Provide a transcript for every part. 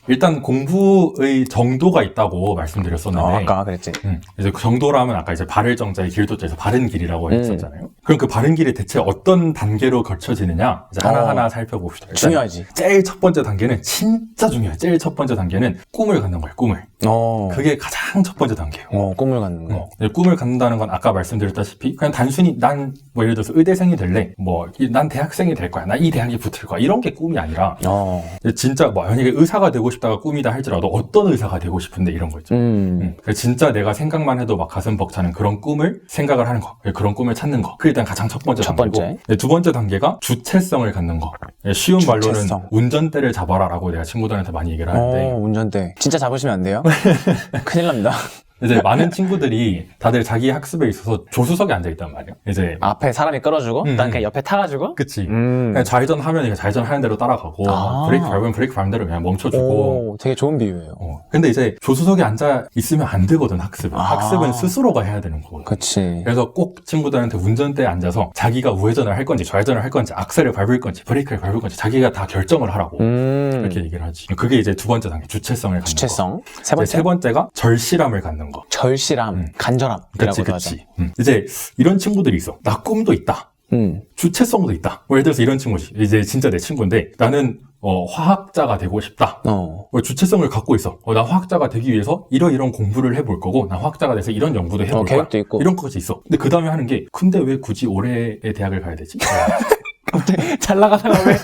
일단 공부의 정도가 있다고 말씀드렸었는데 아까 그랬지. 이제 그 정도라면 아까 이제 바를 정자의 길도자에서 바른 길이라고 했었잖아요. 그럼 그 바른 길이 대체 어떤 단계로 거쳐지느냐 이제 하나하나 살펴봅시다. 일단 중요하지. 제일 첫 번째 단계는 진짜 중요해요. 제일 첫 번째 단계는 꿈을 갖는 거예요. 꿈을. 그게 가장 첫 번째 단계예요. 꿈을 갖는 거. 꿈을 갖는다는 건 아까 말씀드렸다시피 그냥 단순히 난 뭐 예를 들어서 의대생이 될래, 뭐 난 대학생이 될 거야, 나 이 대학에 붙을 거야 이런 게 꿈이 아니라 진짜 뭐 만약에 의사가 되고 싶다가 꿈이다 할지라도 어떤 의사가 되고 싶은데 이런 거 있죠. 진짜 내가 생각만 해도 막 가슴 벅차는 그런 꿈을 생각을 하는 거, 그런 꿈을 찾는 거. 그게 일단 가장 첫 번째 단계고, 두 번째 단계가 주체성을 갖는 거. 쉬운 말로는 운전대를 잡아라라고 내가 친구들한테 많이 얘기를 하는데 운전대 진짜 잡으시면 안 돼요? 큰일 납니다. 이제 많은 친구들이 다들 자기 학습에 있어서 조수석에 앉아있단 말이에요. 이제 앞에 사람이 끌어주고 난 그냥 옆에 타가지고. 그치. 그냥 좌회전하면 그냥 좌회전하는 대로 따라가고 브레이크 밟으면 브레이크 밟는 대로 그냥 멈춰주고. 되게 좋은 비유예요. 근데 이제 조수석에 앉아 있으면 안 되거든. 학습은 스스로가 해야 되는 거거든. 그치. 그래서 꼭 친구들한테 운전대에 앉아서 자기가 우회전을 할 건지 좌회전을 할 건지 악셀을 밟을 건지 브레이크를 밟을 건지 자기가 다 결정을 하라고 이렇게 얘기를 하지. 그게 이제 두 번째 단계, 주체성을 갖는 거. 세 번째가 절실함을 갖는 거. 절실함, 간절함이라고도 하죠. 이제 이런 친구들이 있어. 나 꿈도 있다. 주체성도 있다. 뭐 예를 들어서 이런 친구지. 이제 진짜 내 친구인데 나는 화학자가 되고 싶다. 주체성을 갖고 있어. 나 화학자가 되기 위해서 이런 공부를 해볼 거고, 나 화학자가 돼서 이런 연구도 해볼 거야. 계획도 있고. 이런 것이 있어. 근데 그 다음에 하는 게, 근데 왜 굳이 올해의 대학을 가야 되지? 잘 나가다가 왜?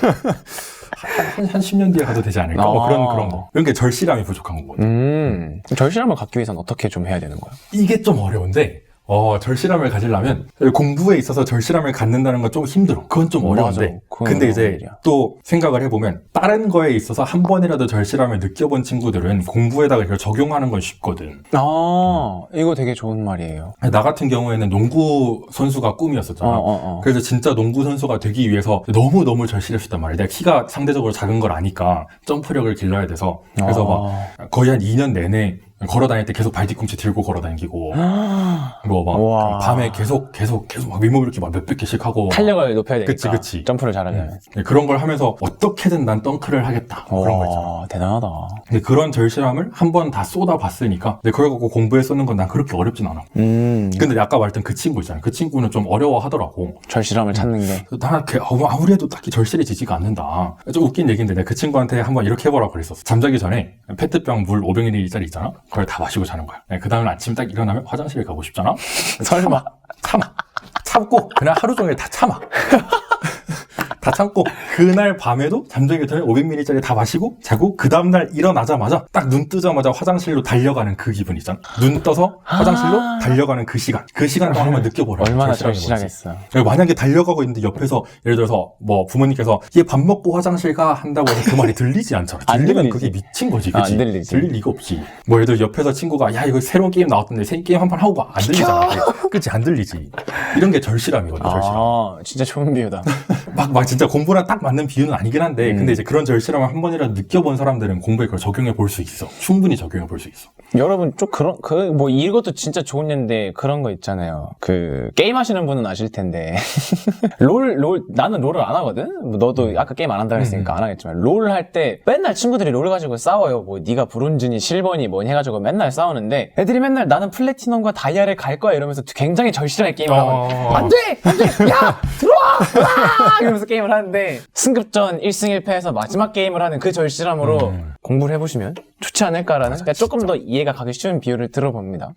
한 10년 뒤에 가도 되지 않을까? 뭐 그런 거. 이런 게 절실함이 부족한 거거든. 절실함을 갖기 위해서는 어떻게 좀 해야 되는 거야? 이게 좀 어려운데, 절실함을 가지려면 공부에 있어서 절실함을 갖는다는 건 좀 힘들어. 그건 좀 어려운데. 근데 이제 또 생각을 해보면 다른 거에 있어서 한 번이라도 절실함을 느껴본 친구들은 공부에다가 이걸 적용하는 건 쉽거든. 이거 되게 좋은 말이에요. 나 같은 경우에는 농구 선수가 꿈이었었잖아. 그래서 진짜 농구 선수가 되기 위해서 너무너무 절실했었단 말이야. 내가 키가 상대적으로 작은 걸 아니까 점프력을 길러야 돼서. 그래서 막 거의 한 2년 내내 걸어 다닐 때 계속 발 뒤꿈치 들고 걸어 다니고, 뭐 막 밤에 계속 막 윗몸 이렇게 막 몇백 개씩 하고. 탄력을 높여야 되니까. 그치. 점프를 잘하려면. 그런 걸 하면서 어떻게든 난 덩크를 하겠다. 그런 거 있잖아. 대단하다. 근데 그런 절실함을 한 번 다 쏟아봤으니까, 근데 그걸 갖고 공부에 쓰는 건 난 그렇게 어렵진 않아. 근데 아까 말했던 그 친구 있잖아. 그 친구는 좀 어려워하더라고. 절실함을 찾는 게. 나 아무리 해도 딱히 절실해지지가 않는다. 좀 웃긴 얘기인데 내가 그 친구한테 한번 이렇게 해보라고 그랬었어. 잠자기 전에 페트병 물 500ml짜리 있잖아. 그걸 다 마시고 자는 거야. 그 다음에 아침 딱 일어나면 화장실에 가고 싶잖아. 설마. 참고 그냥 하루 종일 다 참아. 다 참고 그날 밤에도 잠자기 전에 500ml짜리 다 마시고 자고 그 다음날 일어나자마자 딱 눈 뜨자마자 화장실로 달려가는 그 기분 있잖아. 눈 떠서 화장실로 달려가는 그 시간 동안만 느껴보라. 얼마나 절실하겠어요. 만약에 달려가고 있는데 옆에서 예를 들어서 뭐 부모님께서 얘 밥 먹고 화장실 가 한다고 해서 그 말이 들리지 않잖아. 들리면 그게 미친 거지. 그치? 안 들리지. 들릴 리가 없지. 뭐 예를 들어 옆에서 친구가 야 이거 새로운 게임 나왔던데 새 게임 한 판 하고 가. 안 들리잖아. 그치? 안 들리지. 이런 게 절실함이거든. 절실함. 진짜 좋은 비유다. 막 진짜 공부랑 딱 맞는 비유는 아니긴 한데 근데 이제 그런 절실함을 한 번이라도 느껴본 사람들은 공부에 그걸 적용해 볼 수 있어. 충분히 적용해 볼 수 있어. 여러분 좀 뭐 이것도 진짜 좋은 예인데 그런 거 있잖아요. 게임 하시는 분은 아실 텐데 나는 롤을 안 하거든. 너도 아까 게임 안 한다고 했으니까 안 하겠지만 롤 할 때 맨날 친구들이 롤 가지고 싸워요. 뭐 네가 브론즈니 실버니 뭐니 해가지고 맨날 싸우는데 애들이 맨날 나는 플래티넘과 다이아를 갈 거야 이러면서 굉장히 절실하게 게임을 하거든. 안돼 야 들어와 이러면서 게임을 하는데 승급전 1승 1패에서 마지막 게임을 하는 그 절실함으로 공부를 해보시면 좋지 않을까라는 그러니까 조금 더 이해가 가기 쉬운 비유를 들어봅니다.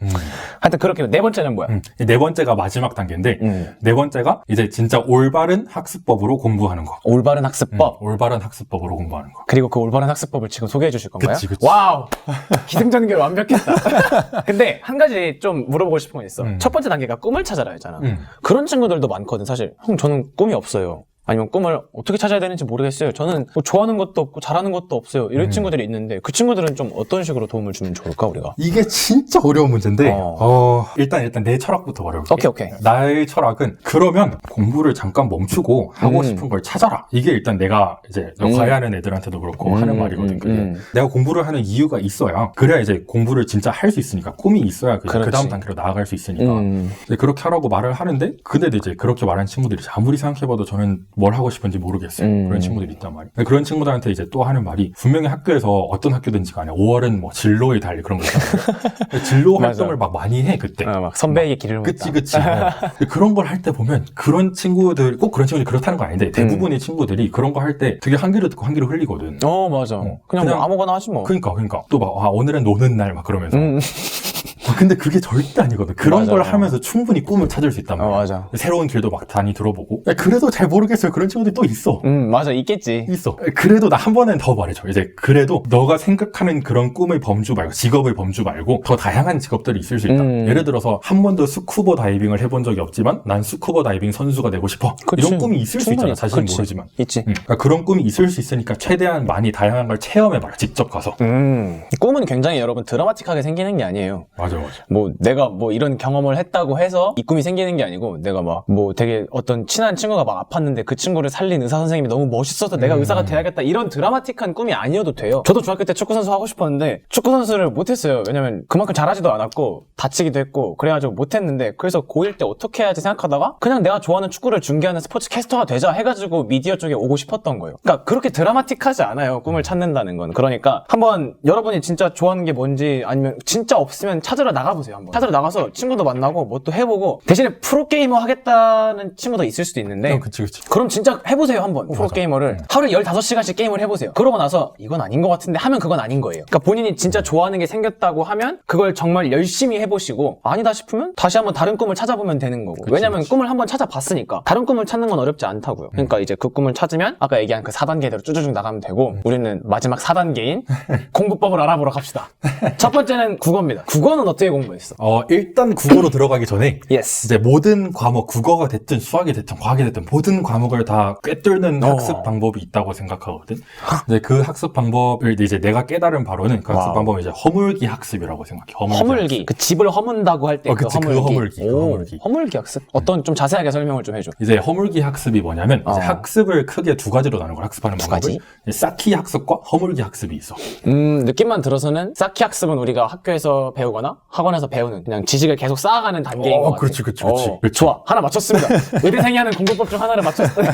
하여튼 그렇게 네 번째는 뭐야? 네 번째가 마지막 단계인데 네 번째가 이제 진짜 올바른 학습법으로 공부하는 거. 올바른 학습법? 올바른 학습법으로 공부하는 거. 그리고 그 올바른 학습법을 지금 소개해 주실 건가요? 그치. 와우! 기승전결 완벽했다. 근데 한 가지 좀 물어보고 싶은 건 있어. 첫 번째 단계가 꿈을 찾아라 했잖아. 그런 친구들도 많거든 사실. 형 저는 꿈이 없어요. 아니면 꿈을 어떻게 찾아야 되는지 모르겠어요. 저는 뭐 좋아하는 것도 없고 잘하는 것도 없어요. 이런 친구들이 있는데 그 친구들은 좀 어떤 식으로 도움을 주면 좋을까 우리가? 이게 진짜 어려운 문제인데 일단 내 철학부터 말해볼게. 오케이. 나의 철학은 그러면 공부를 잠깐 멈추고 하고 싶은 걸 찾아라. 이게 일단 내가 이제 과외하는 애들한테도 그렇고 하는 말이거든. 그게. 내가 공부를 하는 이유가 있어야 그래야 이제 공부를 진짜 할 수 있으니까 꿈이 있어야 그 다음 단계로 나아갈 수 있으니까 그렇게 하라고 말을 하는데 근데 이제 그렇게 말하는 친구들이 아무리 생각해봐도 저는 뭘 하고 싶은지 모르겠어요. 그런 친구들이 있단 말이에요. 그런 친구들한테 이제 또 하는 말이 분명히 학교에서 어떤 학교든지 간에 5월은 뭐 진로의 달 그런 거 있잖아요. 진로 활동을 막 많이 해 그때. 막 선배에게 길을 묻다. 그치. 그런 걸 할 때 보면 그런 친구들 꼭 그런 친구들이 그렇다는 건 아닌데 대부분의 친구들이 그런 거 할 때 되게 한 귀로 듣고 한 귀로 흘리거든. 맞아. 그냥 뭐 아무거나 하지 뭐. 그러니까 또 막 오늘은 노는 날 막 그러면서. 근데 그게 절대 아니거든. 그런 맞아. 걸 하면서 충분히 꿈을 찾을 수 있단 말이야. 맞아. 새로운 길도 막 많이 들어보고. 그래도 잘 모르겠어요. 그런 친구들이 또 있어. 맞아. 있겠지. 있어. 그래도 나 한 번은 더 말해줘. 이제 그래도 너가 생각하는 그런 꿈의 범주 말고 직업의 범주 말고 더 다양한 직업들이 있을 수 있다. 예를 들어서 한 번도 스쿠버 다이빙을 해본 적이 없지만 난 스쿠버 다이빙 선수가 되고 싶어. 그치. 이런 꿈이 있을 수 있잖아. 사실은 그치. 모르지만. 있지. 그러니까 그런 꿈이 있을 수 있으니까 최대한 많이 다양한 걸 체험해봐라. 직접 가서. 꿈은 굉장히 여러분 드라마틱하게 생기는 게 아니에요. 맞아. 뭐 내가 뭐 이런 경험을 했다고 해서 이 꿈이 생기는 게 아니고 내가 막 뭐 되게 어떤 친한 친구가 막 아팠는데 그 친구를 살린 의사 선생님이 너무 멋있어서 내가 의사가 돼야겠다 이런 드라마틱한 꿈이 아니어도 돼요. 저도 중학교 때 축구 선수 하고 싶었는데 축구 선수를 못했어요. 왜냐면 그만큼 잘하지도 않았고 다치기도 했고 그래가지고 못했는데 그래서 고1 때 어떻게 해야지 생각하다가 그냥 내가 좋아하는 축구를 중계하는 스포츠 캐스터가 되자 해가지고 미디어 쪽에 오고 싶었던 거예요. 그러니까 그렇게 드라마틱하지 않아요. 꿈을 찾는다는 건. 그러니까 한번 여러분이 진짜 좋아하는 게 뭔지 아니면 진짜 없으면 찾으러 나가보세요. 한번 찾으러 나가서 친구도 만나고 뭐 또 해보고 대신에 프로게이머 하겠다는 친구도 있을 수도 있는데 그치. 그럼 진짜 해보세요. 한번 프로게이머를 하루에 15시간씩 게임을 해보세요. 그러고 나서 이건 아닌 것 같은데 하면 그건 아닌 거예요. 그러니까 본인이 진짜 좋아하는 게 생겼다고 하면 그걸 정말 열심히 해보시고 아니다 싶으면 다시 한번 다른 꿈을 찾아보면 되는 거고. 왜냐면 꿈을 한번 찾아봤으니까 다른 꿈을 찾는 건 어렵지 않다고요. 그러니까 이제 그 꿈을 찾으면 아까 얘기한 그 4단계대로 쭈쭈쭉 나가면 되고 우리는 마지막 4단계인 공부법을 알아보러 갑시다. 첫 번째는 국어입니다. 국어는 어떻게 공부했어? 일단 국어로 들어가기 전에 Yes. 이제 모든 과목, 국어가 됐든 수학이 됐든 과학이 됐든 모든 과목을 다 꿰뚫는 학습 방법이 있다고 생각하거든. 이제 그 학습 방법을 이제 내가 깨달은 바로는 그 학습 방법은 이제 허물기 학습이라고 생각해. 허물기. 학습. 그 집을 허문다고 할 때 그 그치, 그 허물기. 허물기. 허물기 학습? 어떤 좀 자세하게 설명을 좀 해줘. 이제 허물기 학습이 뭐냐면 이제 학습을 크게 두 가지로 나눈 걸 학습하는 방법을 가지? 쌓기 학습과 허물기 학습이 있어. 느낌만 들어서는 쌓기 학습은 우리가 학교에서 배우거나 학원에서 배우는 그냥 지식을 계속 쌓아가는 단계인 것 같아. 그렇지. 좋아. 하나 맞췄습니다. 의대생이 하는 공부법 중 하나를 맞췄어요.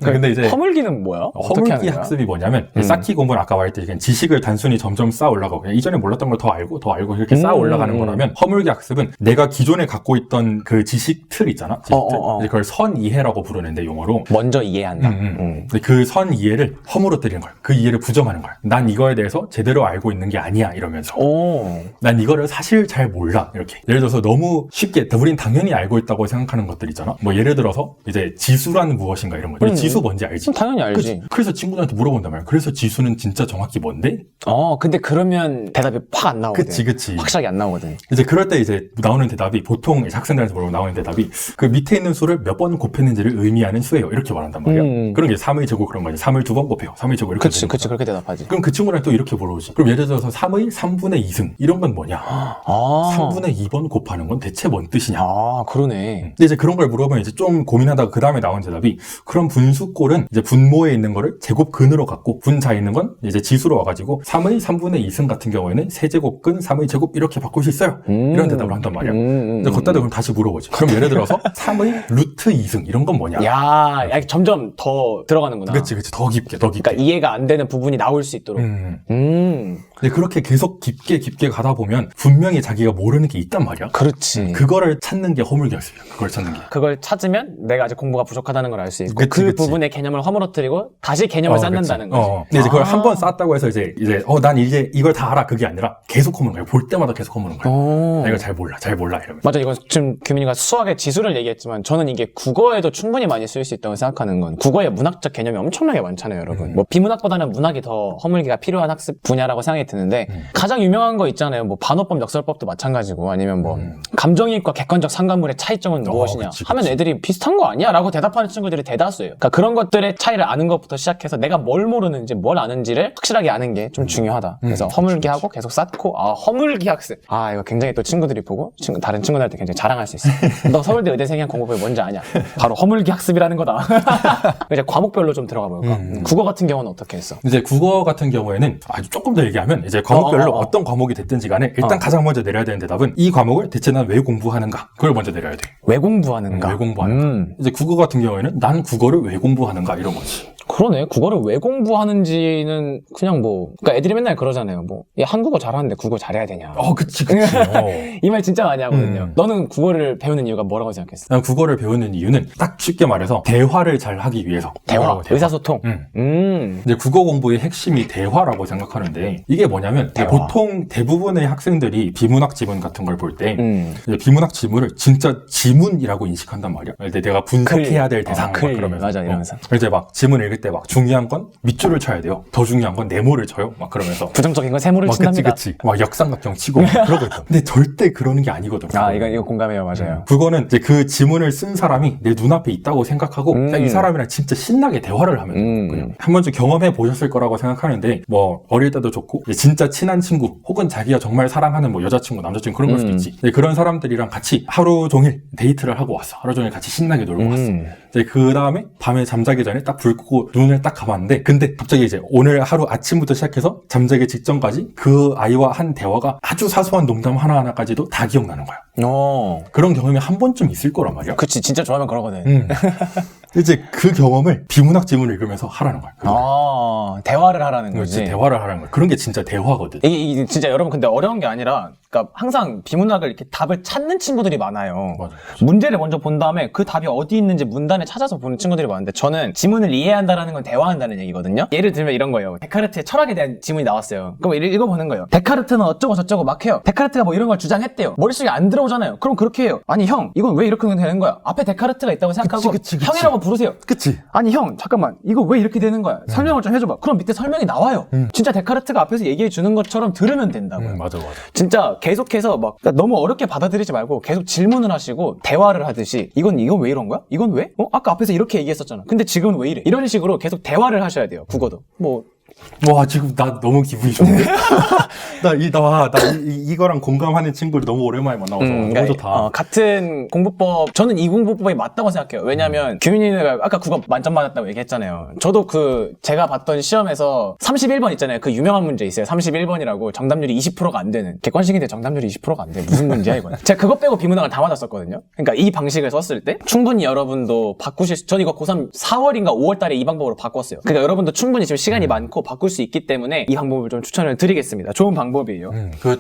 근데 이제 허물기는 뭐야? 어떻게 허물기 하는 거야? 학습이 뭐냐면 쌓기 공부를 아까 말했듯이 그냥 지식을 단순히 점점 쌓아 올라가고 그냥 이전에 몰랐던 걸 더 알고 이렇게 쌓아 올라가는 거라면 허물기 학습은 내가 기존에 갖고 있던 그 지식 틀 있잖아. 지식 틀. 이제 그걸 선이해라고 부르는데 용어로 먼저 이해한다. 근데 그 선 이해를 허물어뜨리는 거야. 그 이해를 부정하는 거야. 난 이거에 대해서 제대로 알고 있는 게 아니야 이러면서. 난 이거를 사실 잘 몰라 이렇게. 예를 들어서 너무 쉽게 우린 당연히 알고 있다고 생각하는 것들 있잖아. 뭐 예를 들어서 이제 지수란 무엇인가 이런 거. 지수 뭔지 알지? 당연히 알지. 그래서 친구들한테 물어본단 말이야. 그래서 지수는 진짜 정확히 뭔데? 근데 그러면 대답이 확 안 나오거든. 그치. 확실하게 안 나오거든. 이제 그럴 때 이제 나오는 대답이 보통 이제 학생들한테 물어보면 나오는 대답이 그 밑에 있는 수를 몇 번 곱했는지를 의미하는 수예요. 이렇게 말한단 말이야. 그런 게 3의 제곱 그런 거지. 3을 2번 곱해요. 3의 제곱 이렇게. 그치. 그렇게 대답하지. 그럼 그 친구랑 또 이렇게 물어보지. 그럼 예를 들어서 3의 3분의 2승 이런 건 뭐냐? 3분의 2번 곱하는 건 대체 뭔 뜻이냐? 그러네. 근데 이제 그런 걸 물어보면 이제 좀 고민하다가 그 다음에 나온 대답이 그럼 분수꼴은 이제 분모에 있는 거를 제곱근으로 갖고 분자에 있는 건 이제 지수로 와가지고 3의 3분의 2승 같은 경우에는 세제곱근 3의 제곱 이렇게 바꿀 수 있어요. 이런 대답을 한단 말이야. 근데 걷다 대고 다시 물어보지. 그럼 예를 들어서 3의 루트 2승 이런 건 뭐냐? 야, 점점 더 들어가는구나. 그치. 더 깊게. 그러니까 이해가 안 되는 부분이 나올 수 있도록. 근데 그렇게 계속 깊게 가다 보면 분명히 자기가 모르는 게 있단 말이야. 그렇지. 그거를 찾는 게 허물기 학습이야. 그걸 찾는 게. 그걸 찾으면 내가 아직 공부가 부족하다는 걸 알 수 있고 그치. 부분의 개념을 허물어뜨리고 다시 개념을 쌓는다는 거지. 근데 이제 그걸 한 번 쌓았다고 해서 이제 난 이제 이걸 다 알아 그게 아니라 계속 허무는 거야. 볼 때마다 계속 허무는 거야. 나 이거 잘 몰라 이러면. 맞아. 이건 지금 규민이가 수학의 지수를 얘기했지만 저는 이게 국어에도 충분히 많이 쓸 수 있다고 생각하는 건 국어의 문학적 개념이 엄청나게 많잖아요, 여러분. 뭐 비문학보다는 문학이 더 허물기가 필요한 학습 분야라고 생각이 드는데 가장 유명한 거 있잖아요. 뭐 반어법, 역설법도 마찬가지고 아니면 뭐 감정이입과 객관적 상관물의 차이점은 무엇이냐 그치. 하면 애들이 비슷한 거 아니야? 라고 대답하는 친구들이 대다수예요. 그러니까 그런 것들의 차이를 아는 것부터 시작해서 내가 뭘 모르는지 뭘 아는지를 확실하게 아는 게 좀 중요하다. 그래서 허물기하고 계속 쌓고 허물기 학습. 이거 굉장히 또 친구들이 보고 다른 친구들한테 굉장히 자랑할 수 있어. 너 서울대 의대생이 한 공부법이 뭔지 아냐? 바로 허물기 학습이라는 거다. 이제 과목별로 좀 들어가 볼까? 국어 같은 경우는 어떻게 했어? 이제 국어 같은 경우에는 아주 조금 더 얘기하면 그러면 이제 과목별로 어떤 과목이 됐든지 간에 일단 가장 먼저 내려야 되는 대답은 이 과목을 대체 난 왜 공부하는가? 그걸 먼저 내려야 돼. 왜 공부하는가? 왜 공부하는가? 이제 국어 같은 경우에는 난 국어를 왜 공부하는가? 이런 거지. 그러네. 국어를 왜 공부하는지는 그냥 뭐, 그러니까 애들이 맨날 그러잖아요. 뭐, 얘 한국어 잘하는데 국어 잘해야 되냐. 그치. 이 말 진짜 많이 하거든요. 너는 국어를 배우는 이유가 뭐라고 생각했어? 난 국어를 배우는 이유는 딱 쉽게 말해서 대화를 잘 하기 위해서. 대화. 의사소통. 이제 국어 공부의 핵심이 대화라고 생각하는데 이게 뭐냐면 대화. 보통 대부분의 학생들이 비문학 지문 같은 걸 볼 때 비문학 지문을 진짜 지문이라고 인식한단 말이야. 근데 내가 분석해야 될 대상 막 그러면서. 맞아, 이러면서. 이제 막 지문 읽을 때 막 중요한 건 밑줄을 쳐야 돼요. 더 중요한 건 네모를 쳐요. 막 그러면서. 부정적인 건 세모를 친답니다. 그치. 막 역삼각형 치고 막 그러고 있어. 근데 절대 그러는 게 아니거든. 이거 공감해요. 맞아요. 그거는 이제 그 지문을 쓴 사람이 내 눈앞에 있다고 생각하고 그냥 이 사람이랑 진짜 신나게 대화를 하면 돼요. 한 번쯤 경험해 보셨을 거라고 생각하는데 뭐 어릴 때도 좋고 이제 진짜 친한 친구 혹은 자기가 정말 사랑하는 뭐 여자친구 남자친구 그런 걸 수도 있지. 이제 그런 사람들이랑 같이 하루 종일 데이트를 하고 왔어. 하루 종일 같이 신나게 놀고 왔어. 이제 그 다음에 밤에 잠자기 전에 딱 불 끄고 눈을 딱 감았는데 근데 갑자기 이제 오늘 하루 아침부터 시작해서 잠자기 직전까지 그 아이와 한 대화가 아주 사소한 농담 하나하나까지도 다 기억나는 거야. 그런 경험이 한 번쯤 있을 거란 말이야. 그치. 진짜 좋아하면 그러거든. 이제 그 경험을 비문학 지문을 읽으면서 하라는 거야. 대화를 하라는 거지. 그렇지, 대화를 하라는 거야. 그런 게 진짜 대화거든. 이게 진짜 여러분 근데 어려운 게 아니라 그러니까 항상 비문학을 이렇게 답을 찾는 친구들이 많아요. 맞아. 문제를 먼저 본 다음에 그 답이 어디 있는지 문단에 찾아서 보는 친구들이 많은데 저는 지문을 이해한다라는 건 대화한다는 얘기거든요. 예를 들면 이런 거예요. 데카르트의 철학에 대한 지문이 나왔어요. 그럼 읽어보는 거예요. 데카르트는 어쩌고 저쩌고 막 해요. 데카르트가 뭐 이런 걸 주장했대요. 머릿속에 안 들어오잖아요. 그럼 그렇게 해요. 아니 형 이건 왜 이렇게 되는 거야? 앞에 데카르트가 있다고 생각하고 그치. 형이라고 부르세요. 그치. 아니 형 잠깐만 이거 왜 이렇게 되는 거야? 설명을 좀 해줘봐. 그럼 밑에 설명이 나와요. 진짜 데카르트가 앞에서 얘기해 주는 것처럼 들으면 된다고요. 맞아. 진짜 계속해서 막 너무 어렵게 받아들이지 말고 계속 질문을 하시고 대화를 하듯이 이건 왜 이런 거야? 이건 왜? 아까 앞에서 이렇게 얘기했었잖아. 근데 지금은 왜 이래? 이런 식으로 계속 대화를 하셔야 돼요. 국어도. 와, 지금 나 너무 기분이 좋은데? 이거랑 공감하는 친구를 너무 오랜만에 만나서 너무 좋다. 같은 공부법, 저는 이 공부법이 맞다고 생각해요. 왜냐면, 규민이가 아까 국어 만점 받았다고 얘기했잖아요. 저도 제가 봤던 시험에서 31번 있잖아요. 그 유명한 문제 있어요. 31번이라고 정답률이 20%가 안 되는. 객관식인데 정답률이 20%가 안 돼. 무슨 문제야, 이건. 제가 그거 빼고 비문학을 다 맞았었거든요. 그러니까 이 방식을 썼을 때, 충분히 여러분도 전 이거 고3 4월인가 5월 달에 이 방법으로 바꿨어요. 그러니까 여러분도 충분히 지금 시간이 많고 바꿀 수 있기 때문에 이 방법을 좀 추천을 드리겠습니다. 좋은 방법이에요.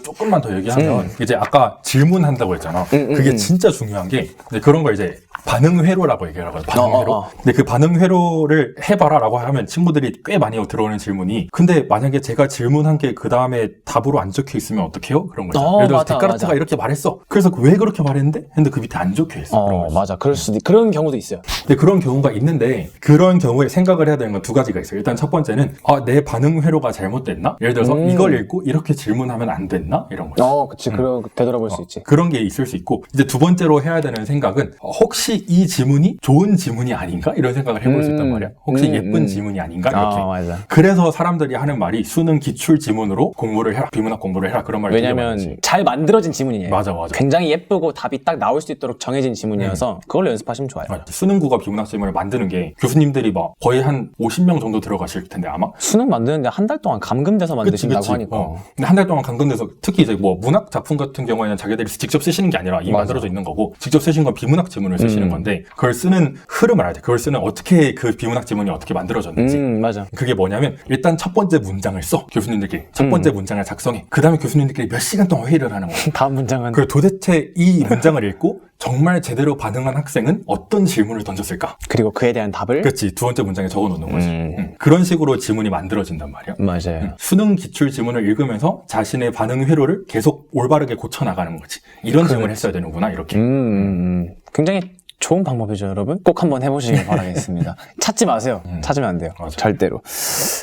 조금만 더 얘기하면 이제 아까 질문한다고 했잖아. 그게 진짜 중요한 게 그런 걸 이제 반응회로라고 얘기를 하거든. 반응회로. 근데 그 반응회로를 해봐라라고 하면 친구들이 꽤 많이 들어오는 질문이 근데 만약에 제가 질문한 게 그 다음에 답으로 안 적혀 있으면 어떡해요? 그런 거 있잖아. 예를 들어서 데카르트가 이렇게 말했어. 그래서 왜 그렇게 말했는데? 근데 그 밑에 안 적혀 있어. 맞아. 그런 경우도 있어요. 근데 그런 경우가 있는데 그런 경우에 생각을 해야 되는 건 두 가지가 있어요. 일단 첫 번째는 내 반응 회로가 잘못됐나? 예를 들어서 이걸 읽고 이렇게 질문하면 안 됐나? 이런 거죠. 그치. 되돌아볼 수 있지. 그런 게 있을 수 있고 이제 두 번째로 해야 되는 생각은 혹시 이 지문이 좋은 지문이 아닌가? 이런 생각을 해볼 수 있단 말이야. 혹시 예쁜 지문이 아닌가? 이렇게. 맞아. 그래서 사람들이 하는 말이 수능 기출 지문으로 공부를 해라. 비문학 공부를 해라. 그런 말을 왜냐면 잘 만들어진 지문이에요. 맞아. 굉장히 예쁘고 답이 딱 나올 수 있도록 정해진 지문이어서 그걸로 연습하시면 좋아요. 맞아. 수능 국어 비문학 지문을 만드는 게 교수님들이 막 거의 한 50명 정도 들어가실 텐데 아마 수능 만드는데 한 달 동안 감금돼서 만드신다고 하니까. 근데 한 달 동안 감금돼서 특히 이제 뭐 문학 작품 같은 경우에는 자기들이 직접 쓰시는 게 아니라 이미 맞아. 만들어져 있는 거고 직접 쓰신 건 비문학 지문을 쓰시는 건데 그걸 쓰는 흐름을 알아야 돼. 그걸 쓰는 어떻게 그 비문학 지문이 어떻게 만들어졌는지. 맞아. 그게 뭐냐면 일단 첫 번째 문장을 써. 교수님들끼리 첫 번째 문장을 작성해. 그 다음에 교수님들끼리 몇 시간 동안 회의를 하는 거야. 다음 문장은 그리고 도대체 이 문장을 읽고 정말 제대로 반응한 학생은 어떤 질문을 던졌을까? 그리고 그에 대한 답을 그렇지. 두 번째 문장에 적어놓는 거지. 그런 식으로 지문이 만들어진단 말이야. 맞아요. 수능 기출 지문을 읽으면서 자신의 반응 회로를 계속 올바르게 고쳐나가는 거지. 이런 질문을 했어야 되는구나 이렇게. 굉장히 좋은 방법이죠, 여러분. 꼭 한번 해보시길 바라겠습니다. 찾지 마세요. 찾으면 안 돼요. 맞아. 절대로.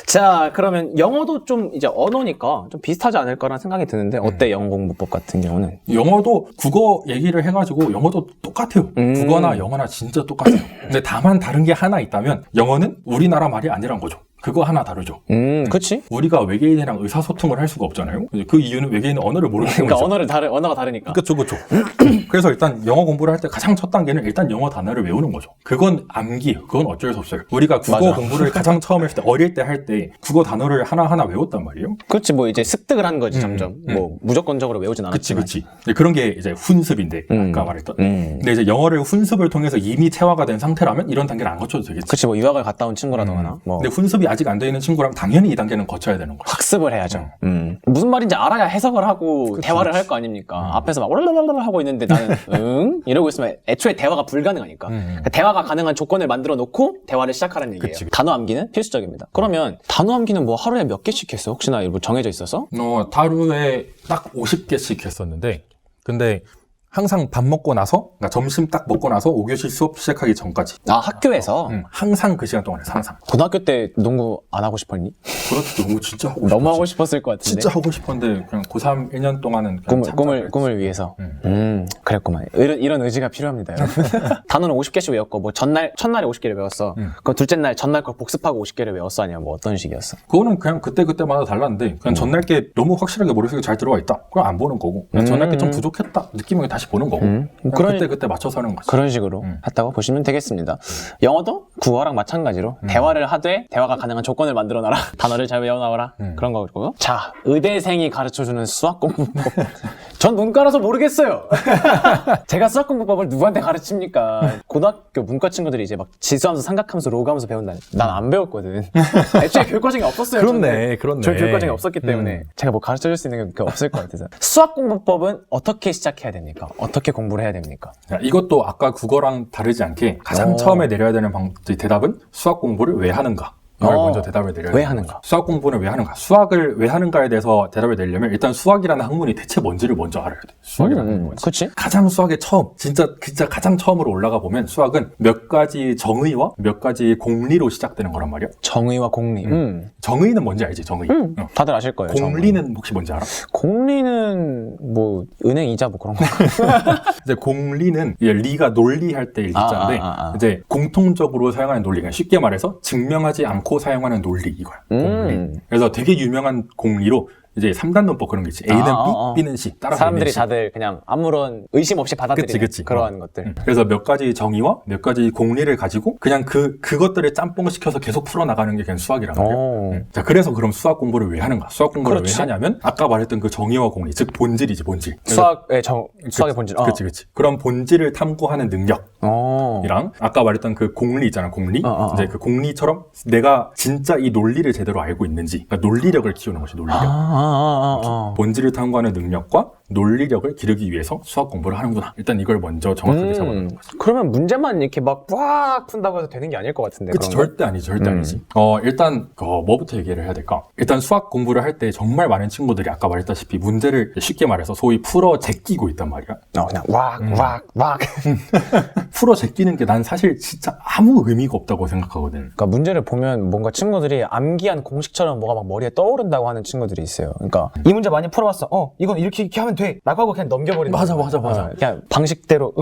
자, 그러면 영어도 좀 이제 언어니까 좀 비슷하지 않을까라는 생각이 드는데 어때, 영어 공부법 같은 경우는? 영어도 국어 얘기를 해가지고 영어도 똑같아요. 국어나 영어나 진짜 똑같아요. 근데 다만 다른 게 하나 있다면 영어는 우리나라 말이 아니란 거죠. 그거 하나 다르죠. 그치? 우리가 외계인이랑 의사소통을 할 수가 없잖아요. 그 이유는 외계인은 언어를 모르는 그러니까 거죠. 언어가 다르니까. 그쵸. 그래서 일단 영어 공부를 할 때 가장 첫 단계는 일단 영어 단어를 외우는 거죠. 그건 암기, 그건 어쩔 수 없어요. 우리가 국어 맞아. 공부를 가장 처음 했을 때, 어릴 때 할 때 국어 단어를 하나하나 외웠단 말이에요. 그렇지, 뭐 이제 습득을 하는 거지, 점점. 뭐 무조건적으로 외우진 않았지만. 그치. 그런 게 이제 훈습인데, 아까 말했던. 근데 이제 영어를 훈습을 통해서 이미 체화가 된 상태라면 이런 단계를 안 거쳐도 되겠지. 그치, 뭐 유학을 갔다 온 친구라거나. 뭐. 근데 훈습이 아직 안 돼 있는 친구라면 당연히 이 단계는 거쳐야 되는 거죠. 학습을 해야죠. 무슨 말인지 알아야 해석을 하고 대화를 할 거 아닙니까? 앞에서 막 오랄랄랄 하고 있는데 나는 응? 이러고 있으면 애초에 대화가 불가능하니까. 그러니까 대화가 가능한 조건을 만들어 놓고 대화를 시작하라는 얘기예요. 그치. 단어 암기는 필수적입니다. 그러면 단어 암기는 뭐 하루에 몇 개씩 했어? 혹시나 뭐 정해져 있어서? 하루에 딱 50개씩 했었는데, 근데 항상 밥 먹고 나서, 그러니까 점심 딱 먹고 나서 5교시 수업 시작하기 전까지. 아, 학교에서? 항상 그 시간 동안에 항상. 고등학교 때 농구 안 하고 싶었니? 그렇죠. 너무 진짜 하고 너무 싶었지. 하고 싶었을 것 같은데. 진짜 하고 싶었는데 그냥 고3 1년 동안은 그냥 꿈을 위해서. 그랬구만. 이런 의지가 필요합니다, 여러분. 단어는 50개씩 외웠고, 뭐 첫날에 50개를 외웠어. 그럼 둘째 날, 전날 걸 복습하고 50개를 외웠어? 아니면 뭐 어떤 식이었어? 그거는 그냥 그때마다 달랐는데 그냥 전날 게 너무 확실하게 머릿속에 잘 들어와 있다. 그럼 안 보는 거고. 그냥 전날 게 좀 부족했다. 느낌을 다시 보는 거고. 그냥 그때 맞춰서 하는 거지. 그런 식으로 했다고 보시면 되겠습니다. 영어도 국어랑 마찬가지로 대화를 하되 대화가 가능한 조건을 만들어놔라. 단어를 잘 외워나와라. 그런 거고. 자, 의대생이 가르쳐주는 수학 공부법. 전 문과라서 모르겠어요. 제가 수학 공부법을 누구한테 가르칩니까? 고등학교 문과 친구들이 이제 막 지수함수, 삼각함수, 로그함수 배운다니. 난 안 배웠거든. 애초에 교육 과정이 없었어요. 그렇네. 저 교육 과정이 없었기 때문에 제가 뭐 가르쳐줄 수 있는 게 없을 것 같아서. 수학 공부법은 어떻게 시작해야 됩니까? 어떻게 공부를 해야 됩니까? 이것도 아까 국어랑 다르지 않게 가장 처음에 내려야 되는 대답은 수학 공부를 왜 하는가? 이걸 먼저 대답을 내려야 왜 돼요. 하는가? 수학 공부는 왜 하는가? 수학을 왜 하는가에 대해서 대답을 내려면 일단 수학이라는 학문이 대체 뭔지를 먼저 알아야 돼. 수학이라는 학문이 뭔지. 그치? 가장 수학의 처음, 진짜 가장 처음으로 올라가 보면 수학은 몇 가지 정의와 몇 가지 공리로 시작되는 거란 말이야. 정의와 공리. 정의는 뭔지 알지? 정의. 다들 아실 거예요. 공리는 혹시 뭔지 알아? 공리는 뭐 은행 이자 뭐 그런 거. 이제 공리는 이제 리가 논리할 때 리자인데 이제 공통적으로 사용하는 논리. 그러니까 쉽게 말해서 증명하지 않고 사용하는 논리 이거야. 공리. 그래서 되게 유명한 공리로 이제 3단 논법 그런 게 있지. A는 B, B는 C. 따라서 사람들이 A는 C. 다들 그냥 아무런 의심 없이 받아들이는 그치. 그러한 것들. 그래서 몇 가지 정의와 몇 가지 공리를 가지고 그냥 그것들을 짬뽕시켜서 계속 풀어나가는 게 그냥 수학이란 말이야. 자, 그래서 그럼 수학 공부를 왜 하는가? 수학 공부를 그렇지. 왜 하냐면 아까 말했던 그 정의와 공리, 즉 본질이지, 본질. 수학의 본질. 그치. 그런 본질을 탐구하는 능력이랑 아까 말했던 그 공리 있잖아, 공리. 이제 그 공리처럼 내가 진짜 이 논리를 제대로 알고 있는지, 그러니까 논리력을 키우는 것이 논리력. 본질을 탐구하는 능력과 논리력을 기르기 위해서 수학 공부를 하는구나. 일단 이걸 먼저 정확하게 잡아놓는 거지. 그러면 문제만 이렇게 막 푼다고 해서 되는 게 아닐 것 같은데. 그치, 절대 아니지. 일단 뭐부터 얘기를 해야 될까? 일단 수학 공부를 할 때 정말 많은 친구들이 아까 말했다시피 문제를 쉽게 말해서 소위 풀어 제끼고 있단 말이야. 그냥 왁. 풀어 제끼는 게 난 사실 진짜 아무 의미가 없다고 생각하거든. 그러니까 문제를 보면 뭔가 친구들이 암기한 공식처럼 뭐가 막 머리에 떠오른다고 하는 친구들이 있어요. 그러니까 이 문제 많이 풀어봤어. 이건 이렇게 하면 돼. 라고 하고 그냥 넘겨버리는 맞아. 그냥 방식대로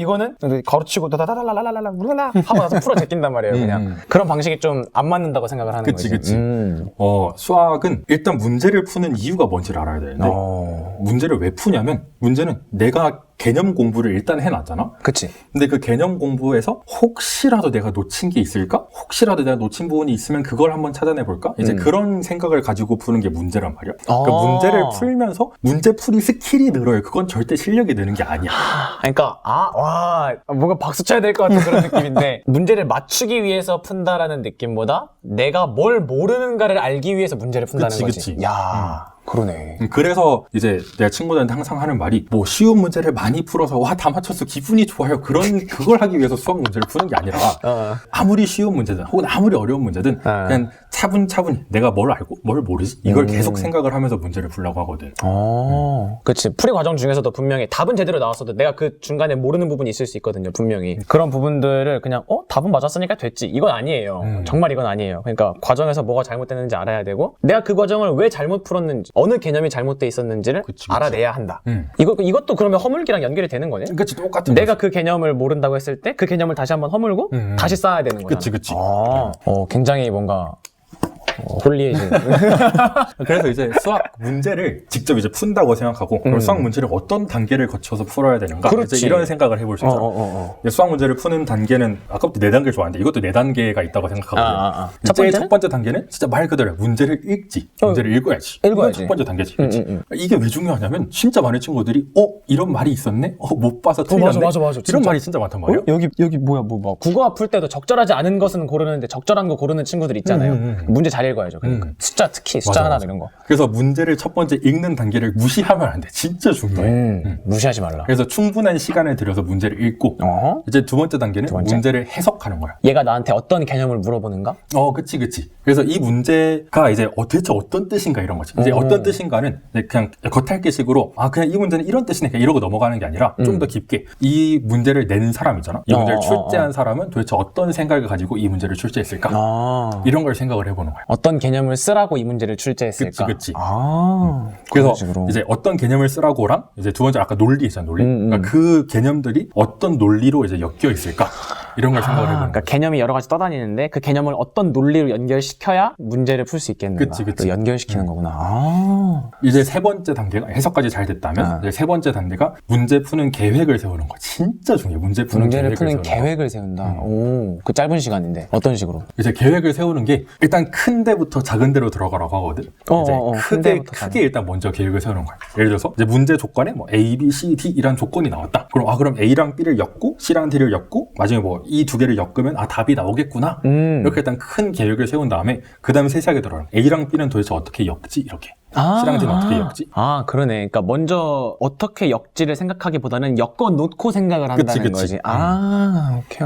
이거는 가로치고 다다다라라라라라 하고 나서 풀어 제낀단 말이에요. 그냥 그런 방식이 좀 안 맞는다고 생각을 하는 거지. 그치. 수학은 일단 문제를 푸는 이유가 뭔지를 알아야 되는데 문제를 왜 푸냐면 문제는 내가 개념 공부를 일단 해놨잖아. 그치. 근데 그 개념 공부에서 혹시라도 내가 놓친 게 있을까? 혹시라도 내가 놓친 부분이 있으면 그걸 한번 찾아내볼까? 이제 그런 생각을 가지고 푸는 게 문제란 말이야. 그러니까 문제를 풀면서 문제풀이 스킬이 늘어요. 그건 절대 실력이 느는 게 아니야. 그러니까 뭔가 박수 쳐야 될 것 같은 그런 느낌인데 문제를 맞추기 위해서 푼다라는 느낌보다 내가 뭘 모르는가를 알기 위해서 문제를 푼다는 거지. 그치. 야, 그러네. 그래서 이제 내가 친구들한테 항상 하는 말이 뭐 쉬운 문제를 많이 풀어서 다 맞췄어 기분이 좋아요. 그걸 하기 위해서 수학 문제를 푸는 게 아니라 아무리 쉬운 문제든 혹은 아무리 어려운 문제든 그냥 차분차분히 내가 뭘 알고 뭘 모르지 이걸 계속 생각을 하면서 문제를 풀려고 하거든. 그치. 풀이 과정 중에서도 분명히 답은 제대로 나왔어도 내가 그 중간에 모르는 부분이 있을 수 있거든요. 분명히. 그런 부분들을 그냥 답은 맞았으니까 됐지. 이건 아니에요. 정말 이건 아니에요. 그러니까 과정에서 뭐가 잘못됐는지 알아야 되고 내가 그 과정을 왜 잘못 풀었는지 어느 개념이 잘못돼 있었는지를 그치. 알아내야 한다. 이것도 그러면 허물기랑 연결이 되는 거네. 그치, 똑같은 내가 거지. 그 개념을 모른다고 했을 때 그 개념을 다시 한번 허물고 다시 쌓아야 되는 거잖아. 그치. 굉장히 뭔가 홀리해진. 그래서 이제 수학 문제를 직접 이제 푼다고 생각하고 그럼 수학 문제를 어떤 단계를 거쳐서 풀어야 되는가 그렇지. 이제 이런 생각을 해볼 수 있죠. 수학 문제를 푸는 단계는 아까부터 4단계를 좋아하는데 이것도 4단계가 있다고 생각하거든요. 첫 번째 단계는 진짜 말 그대로 문제를 읽지. 문제를 읽어야지. 이건 첫 번째 단계지. 그치? 이게 왜 중요하냐면 진짜 많은 친구들이 이런 말이 있었네? 못 봐서 틀렸네? 맞아. 이런 진짜. 말이 진짜 많단 말이에요. 여기 뭐야 뭐 국어 풀 때도 적절하지 않은 것은 고르는데 적절한 거 고르는 친구들 있잖아요. 문제 잘 읽어야죠. 그러니까 숫자 특히 숫자 하나 이런 거. 그래서 문제를 첫 번째 읽는 단계를 무시하면 안 돼. 진짜 중요해. 무시하지 말라. 그래서 충분한 시간을 들여서 문제를 읽고 이제 두 번째 단계는 문제를 해석하는 거야. 얘가 나한테 어떤 개념을 물어보는가? 그치. 그래서 이 문제가 이제 대체 어떤 뜻인가 이런 거지. 이제 어떤 뜻인가는 그냥 겉핥기식으로 그냥 이 문제는 이런 뜻이니까 이러고 넘어가는 게 아니라 좀 더 깊게 이 문제를 낸 사람이잖아. 이 문제를 출제한 사람은 도대체 어떤 생각을 가지고 이 문제를 출제했을까? 이런 걸 생각을 해보는 거야. 어떤 개념을 쓰라고 이 문제를 출제했을까? 그치. 그래서 그래서 이제 어떤 개념을 쓰라고랑 이제 두 번째 아까 논리 있잖아, 논리. 그러니까 그 개념들이 어떤 논리로 이제 엮여 있을까? 이런 걸 생각을 해보는 그러니까 개념이 여러 가지 떠다니는데 그 개념을 어떤 논리로 연결시켜야 문제를 풀 수 있겠는가? 그치. 또 연결시키는 거구나. 이제 세 번째 단계가 해석까지 잘 됐다면 이제 세 번째 단계가 문제 푸는 계획을 세우는 거. 진짜 중요해. 문제를 푸는 계획을 세운다. 그 짧은 시간인데 어떤 식으로? 이제 계획을 세우는 게 일단 큰 데부터 작은 데로 들어가라고 하거든. 이제 크게 일단 먼저 계획을 세우는 거야. 예를 들어서 이제 문제 조건에 뭐 A, B, C, D 이란 조건이 나왔다. 그럼 A랑 B를 엮고 C랑 D를 엮고 마지막에 뭐 이 두 개를 엮으면 답이 나오겠구나. 이렇게 일단 큰 계획을 세운 다음에 그 다음에 세세하게 들어가. A랑 B는 도대체 어떻게 엮지? 이렇게. C랑 D는 어떻게 엮지? 그러네. 그러니까 먼저 어떻게 엮지를 생각하기보다는 엮어놓고 생각을 한다는 거지.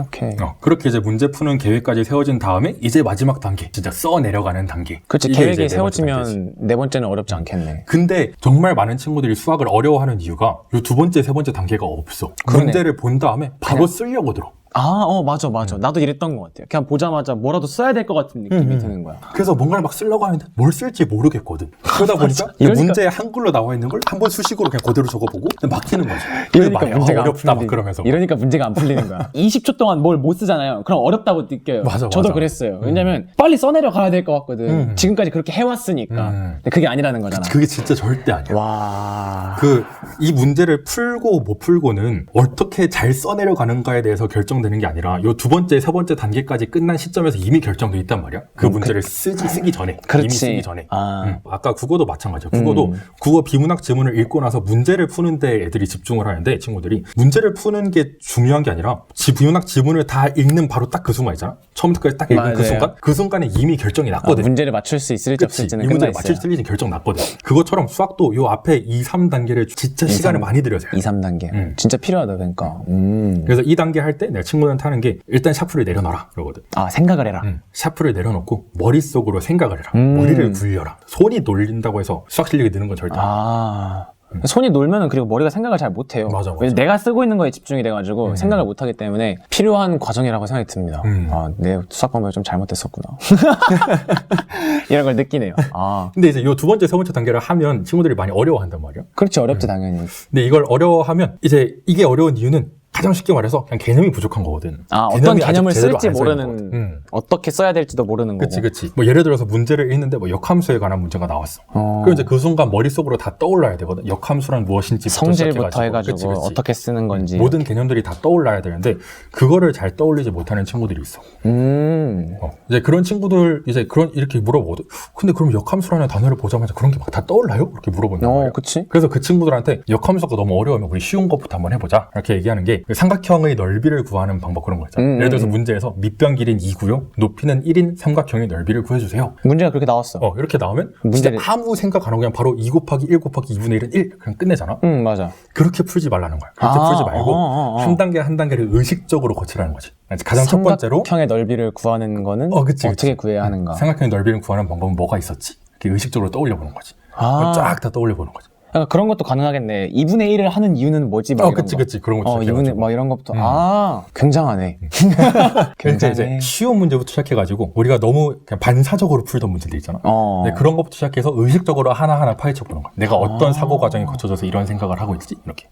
오케이. 그렇게 이제 문제 푸는 계획까지 세워진 다음에 이제 마지막 단계, 진짜 써 내려가는 단계. 그렇지. 계획이 세워지면 네 번째는 어렵지 않겠네. 근데 정말 많은 친구들이 수학을 어려워하는 이유가 이 두 번째, 세 번째 단계가 없어. 그러네. 문제를 본 다음에 바로 쓰려고 들어. 맞아. 나도 이랬던 것 같아요. 그냥 보자마자 뭐라도 써야 될 것 같은 느낌이 드는 거야. 그래서 뭔가를 막 쓰려고 하는데 뭘 쓸지 모르겠거든. 그러다 보니까 문제에 한글로 나와 있는 걸 한 번 수식으로 그냥 그대로 적어보고 막히는 거지. 이러니까 문제가 어렵다 막 그러면서. 이러니까 문제가 안 풀리는 거야. 20초 동안 뭘 못 쓰잖아요. 그럼 어렵다고 느껴요. 저도 그랬어요. 왜냐면 빨리 써내려 가야 될 것 같거든. 지금까지 그렇게 해왔으니까. 근데 그게 아니라는 거잖아. 그게 진짜 절대 아니야. 와. 이 문제를 풀고 못 풀고는 어떻게 잘 써내려 가는가에 대해서 결정되는 게 아니라 요 두 번째, 세 번째 단계까지 끝난 시점에서 이미 결정돼 있단 말이야. 그 문제를 쓰기 전에. 그렇지. 이미 쓰기 전에. 아까 국어도 마찬가지야. 국어도 국어 비문학 지문을 읽고 나서 문제를 푸는데 애들이 집중을 하는데 친구들이 문제를 푸는 게 중요한 게 아니라 비문학 지문을 다 읽는 바로 딱 그 순간 있잖아. 처음부터 끝까지 딱 읽은 그 순간에 이미 결정이 났거든. 문제를 맞출 수 있을지 없을지는 끝나 있어요. 이 문제를 맞출지 틀리지 결정 났거든. 그것처럼 수학도 요 앞에 2, 3단계를 진짜 시간을 많이 들여서 2, 3단계. 진짜 필요하다 그러니까. 그래서 이 단계 할 때 내가 친구들한테 하는 게 일단 샤프를 내려놔라 그러거든. 생각을 해라. 샤프를 내려놓고 머릿속으로 생각을 해라. 머리를 굴려라. 손이 놀린다고 해서 수학 실력이 느는 건 절대 아니야. 손이 놀면은 그리고 머리가 생각을 잘 못해요. 맞아. 왜냐면 내가 쓰고 있는 거에 집중이 돼가지고 생각을 못하기 때문에 필요한 과정이라고 생각이 듭니다. 내 수학 방법이 좀 잘못됐었구나. 이런 걸 느끼네요. 근데 이제 요 두 번째, 세 번째 단계를 하면 친구들이 많이 어려워한단 말이야. 그렇지, 어렵지 당연히. 근데 이걸 어려워하면 이제 이게 어려운 이유는 가장 쉽게 말해서 그냥 개념이 부족한 거거든. 어떤 개념을 쓸지 모르는, 어떻게 써야 될지도 모르는 거고. 그치. 뭐 예를 들어서 문제를 읽는데 뭐 역함수에 관한 문제가 나왔어. 그럼 이제 그 순간 머릿속으로 다 떠올라야 되거든. 역함수란 무엇인지 성질부터 해가지고 어떻게 쓰는 건지. 모든 개념들이 다 떠올라야 되는데 그거를 잘 떠올리지 못하는 친구들이 있어. 이제 그런 친구들 이렇게 물어보거든. 근데 그럼 역함수라는 단어를 보자마자 그런 게 막 다 떠올라요? 이렇게 물어본단 말이야. 그치. 그래서 그 친구들한테 역함수가 너무 어려우면 우리 쉬운 것부터 한번 해보자. 이렇게 얘기하는 게 삼각형의 넓이를 구하는 방법 그런 거 있잖아. 예를 들어서 문제에서 밑변 길이는 2고요. 높이는 1인 삼각형의 넓이를 구해주세요. 문제가 그렇게 나왔어. 이렇게 나오면 진짜 아무 생각 안 하고 그냥 바로 2 곱하기 1 곱하기 2분의 1은 1 그냥 끝내잖아. 맞아. 그렇게 풀지 말라는 거야. 그렇게 풀지 말고 한 단계 한 단계를 의식적으로 거치라는 거지. 가장 첫 번째로 삼각형의 넓이를 구하는 거는 어떻게 구해야 하는가. 삼각형의 넓이를 구하는 방법은 뭐가 있었지? 이렇게 의식적으로 떠올려 보는 거지. 쫙 다 떠올려 보는 거지. 약간 그런 것도 가능하겠네. 2분의 1을 하는 이유는 뭐지? 막 이런 그치, 거. 그치. 그런 것도 2분의 막 이런 것부터. 굉장하네. 그러니까 이제 쉬운 문제부터 시작해가지고 우리가 너무 그냥 반사적으로 풀던 문제들 있잖아. 네, 그런 것부터 시작해서 의식적으로 하나하나 파헤쳐보는 거야. 내가 어떤 사고 과정이 거쳐져서 이런 생각을 하고 있지? 이렇게.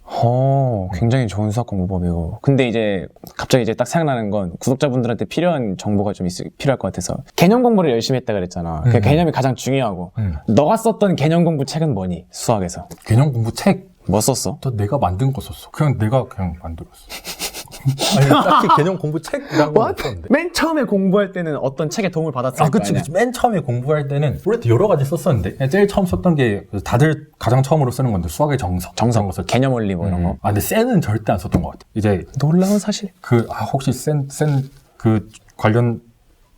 굉장히 좋은 수학 공부법이고. 근데 이제 갑자기 이제 딱 생각나는 건 구독자분들한테 필요한 정보가 좀 필요할 것 같아서. 개념 공부를 열심히 했다 그랬잖아. 그 개념이 가장 중요하고. 너가 썼던 개념 공부 책은 뭐니? 수학에서. 개념 공부 책. 뭐 썼어? 내가 만든 거 썼어. 내가 그냥 만들었어. 아니, 딱히 개념 공부 책이란 건 없었는데. 맨 처음에 공부할 때는 어떤 책에 도움을 받았을 그치. 맨 처음에 공부할 때는 원래 여러 가지 썼었는데 그냥 제일 처음 썼던 게 다들 가장 처음으로 쓰는 건데 수학의 정석. 정석, 개념 원리 뭐 이런 거. 근데 센은 절대 안 썼던 것 같아. 이제 놀라운 사실. 혹시 센 관련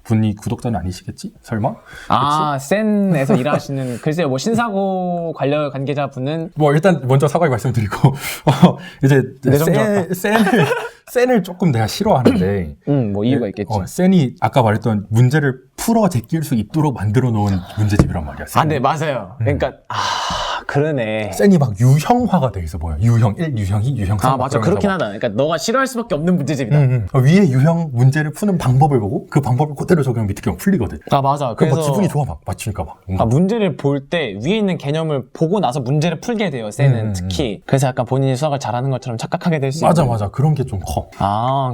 분이 구독자는 아니시겠지? 설마? 센에서 일하시는 글쎄요, 뭐 신사고 관계자분은 일단 먼저 사과의 말씀드리고 이제 센을 조금 내가 싫어하는데 뭐 이유가 있겠지. 센이 아까 말했던 문제를 풀어 제낄 수 있도록 만들어 놓은 문제집이란 말이야. 네, 맞아요. 그러니까 그러네. 센이 막 유형화가 돼 있어 보여. 유형 1, 유형 2, 유형 3. 맞아. 그렇긴 하다. 그러니까 너가 싫어할 수밖에 없는 문제집이다. 위에 유형 문제를 푸는 방법을 보고 그 방법을 그대로 적용하면 밑에 경우 풀리거든. 맞아. 그래서 막 기분이 좋아, 막 맞추니까 막. 문제를 볼 때 위에 있는 개념을 보고 나서 문제를 풀게 돼요. 센은 특히. 그래서 약간 본인이 수학을 잘하는 것처럼 착각하게 될 수 있는. 맞아. 그런 게 좀 커.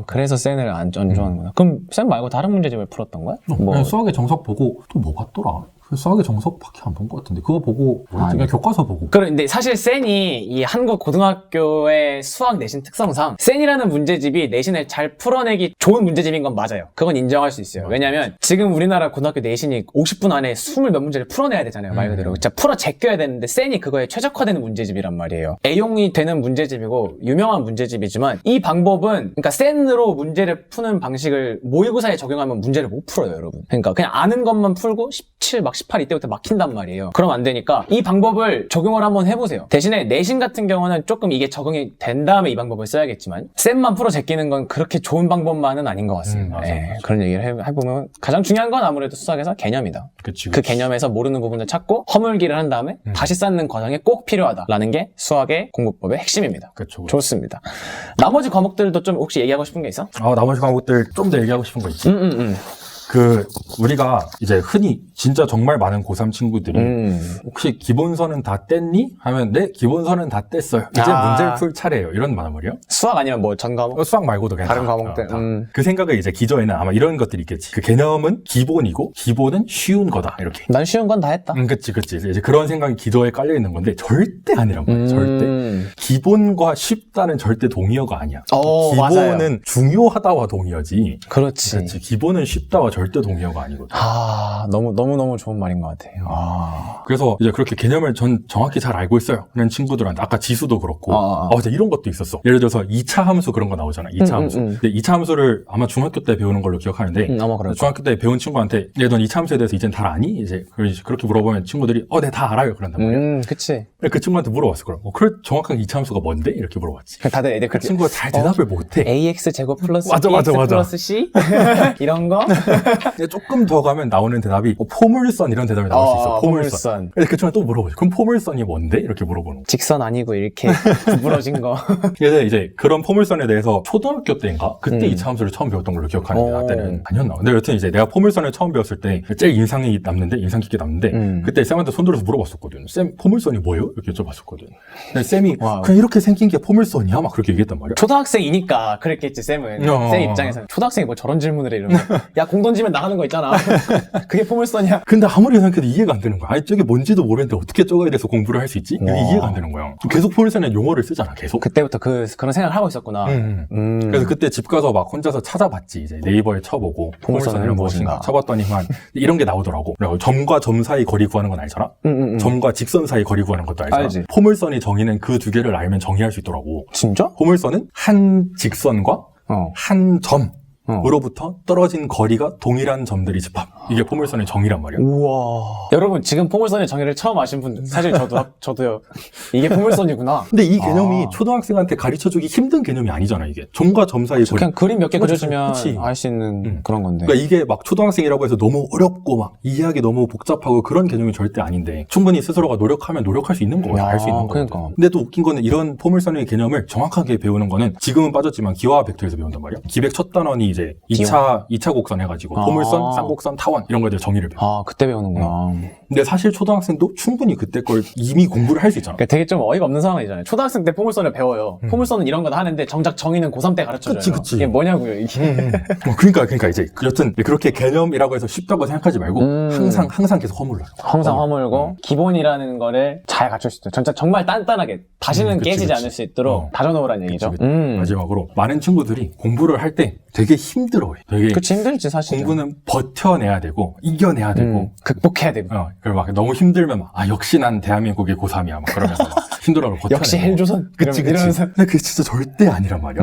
그래서 센을 안 좋아하는구나. 그럼 센 말고 다른 문제집을 풀었던 거야? 그냥 수학의 정석 보고 또 뭐 봤더라? 수학의 정석밖에 안 본 것 같은데 그거 보고 그냥 교과서 보고. 그런데 사실 센이 이 한국 고등학교의 수학 내신 특성상 센이라는 문제집이 내신을 잘 풀어내기 좋은 문제집인 건 맞아요. 그건 인정할 수 있어요. 왜냐면 지금 우리나라 고등학교 내신이 50분 안에 20 몇 문제를 풀어내야 되잖아요. 말 그대로. 진짜 풀어 제껴야 되는데 센이 그거에 최적화되는 문제집이란 말이에요. 애용이 되는 문제집이고 유명한 문제집이지만 이 방법은 그러니까 센으로 문제를 푸는 방식을 모의고사에 적용하면 문제를 못 풀어요, 여러분. 그러니까 그냥 아는 것만 풀고 17 막 18 이때부터 막힌단 말이에요. 그럼 안 되니까 이 방법을 적용을 한번 해보세요. 대신에 내신 같은 경우는 조금 이게 적응이 된 다음에 이 방법을 써야겠지만 쌤만 풀어 제끼는 건 그렇게 좋은 방법만은 아닌 것 같습니다. 맞아. 그런 얘기를 해보면 가장 중요한 건 아무래도 수학에서 개념이다. 그치. 그 개념에서 모르는 부분을 찾고 허물기를 한 다음에 다시 쌓는 과정이 꼭 필요하다라는 게 수학의 공부법의 핵심입니다. 그쵸. 좋습니다. 나머지 과목들도 좀 혹시 얘기하고 싶은 게 있어? 나머지 과목들 좀 더 얘기하고 싶은 거 있지. 우리가 이제 흔히 진짜 정말 많은 고3 친구들이 혹시 기본서는 다 뗐니? 하면 네, 기본서는 다 뗐어요. 이제 문제를 풀 차례예요. 이런 말은 말이에요. 수학 아니면 뭐 전 과목? 수학 말고도 그냥 다른 과목들. 그 생각을 이제 기저에는 아마 이런 것들이 있겠지. 그 개념은 기본이고 기본은 쉬운 거다. 이렇게. 난 쉬운 건 다 했다. 그치. 이제 그런 생각이 기저에 깔려 있는 건데 절대 아니란 말이야. 절대. 기본과 쉽다는 절대 동의어가 아니야. 기본은 맞아요. 중요하다와 동의어지. 그렇지. 기본은 쉽다와 절대 동의어가 아니거든. 너무 좋은 말인 것 같아. 그래서 이제 그렇게 개념을 전 정확히 잘 알고 있어요. 그냥 친구들한테 아까 지수도 그렇고, 맞아 이런 것도 있었어. 예를 들어서 2차 함수 그런 거 나오잖아. 2차 함수. 근데 2차 함수를 아마 중학교 때 배우는 걸로 기억하는데, 아마 그럴 중학교 때 배운 친구한테 넌 2차 함수에 대해서 이젠 다 아니? 이제 그렇게 물어보면 친구들이 네, 다 알아요. 그런단 말이야. 그치. 그 친구한테 물어봤어. 그럼 그래 정확하게 2차 함수가 뭔데? 이렇게 물어봤지. 다들 애들 그 친구가 잘 대답을 못해. AX 제곱 플러스 맞아. BX 플러스 C 이런 거. 근데 조금 더 가면 나오는 대답이 포물선 이런 대답이 나올 수 있어. 포물선. 그래서 그 친구가 또 물어보죠. 그럼 포물선이 뭔데? 이렇게 물어보는 거. 직선 아니고 이렇게 구부러진 거. 그래서 이제 그런 포물선에 대해서 초등학교 때인가? 그때 2차 함수를 처음 배웠던 걸로 기억하는데 나 때는 아니었나? 근데 여튼 이제 내가 포물선을 처음 배웠을 때 제일 인상 깊게 남는데 그때 쌤한테 손 들어서 물어봤었거든. 쌤 포물선이 뭐예요? 이렇게 여쭤봤었거든. 근데 쌤이 그냥 이렇게 생긴 게 포물선이야? 막 그렇게 얘기했단 말이야. 초등학생이니까 그랬겠지 쌤은. 쌤 입장에서는 초등학생이 뭐 저런 질문을 해 이러면 야 공 던지면 나가는 거 있잖아. 그게 포물선이야. 근데 아무리 생각해도 이해가 안 되는 거야. 아니 저게 뭔지도 모르는데 어떻게 저거에 대해서 공부를 할 수 있지? 이게 이해가 안 되는 거야. 계속 포물선의 용어를 쓰잖아. 계속. 그때부터 그런 생각을 하고 있었구나. 그래서 그때 집 가서 막 혼자서 찾아봤지. 이제 네이버에 쳐보고 포물선은 무엇인가 쳐봤더니만 이런 게 나오더라고. 그리고 점과 점 사이 거리 구하는 건 알잖아. 점과 직선 사이 거리 구하는 것도 알잖아. 알지. 포물선이 정의는 그 두 개를 알면 정의할 수 있더라고. 진짜? 포물선은 한 직선과 한 점 으로부터 떨어진 거리가 동일한 점들이 집합. 이게 포물선의 정의란 말이야. 우와. 여러분, 지금 포물선의 정의를 처음 아신 분들, 사실 저도요. 이게 포물선이구나. 근데 이 개념이 초등학생한테 가르쳐주기 힘든 개념이 아니잖아, 이게. 점과 점 사이 그냥 그림 몇 개 그려주면 그치. 알 수 있는 그런 건데. 그러니까 이게 막 초등학생이라고 해서 너무 어렵고 막 이해하기 너무 복잡하고 그런 개념이 절대 아닌데 충분히 스스로가 노력하면 노력할 수 있는 거야. 알 수 있는 거야. 그러니까. 근데 또 웃긴 거는 이런 포물선의 개념을 정확하게 배우는 거는 지금은 빠졌지만 기와 벡터에서 배운단 말이야. 기백 첫 단원이 이제 2차 곡선 해가지고 포물선, 쌍곡선, 타원 이런 거들 정의를 배워. 그때 배우는구나. 근데 사실 초등학생도 충분히 그때 걸 이미 공부를 할 수 있잖아. 그러니까 되게 좀 어이가 없는 상황이잖아요. 초등학생 때 포물선을 배워요. 포물선은 이런 거 다 하는데 정작 정의는 고3 때 가르쳐줘요. 그치. 이게 뭐냐고요, 이게. 그러니까 이제 여튼 그렇게 개념이라고 해서 쉽다고 생각하지 말고 항상 계속 허물러요. 항상 허물고 기본이라는 거를 잘 갖출 수 있도록 정말 단단하게 다시는 그치, 깨지지 그치. 않을 수 있도록 다져놓으라는 얘기죠. 그치. 마지막으로 많은 친구들이 공부를 할 때 되게 힘들어해. 되게 그치, 힘들지 사실. 공부는 버텨내야 되고 이겨내야 되고 극복해야 되고. 그리고 막 너무 힘들면 막 역시 난 대한민국의 고3이야 막 그러면서 막 힘들어를 버텨내고 역시 헬조선. 그치. 이러면서. 근데 그게 진짜 절대 아니란 말이야.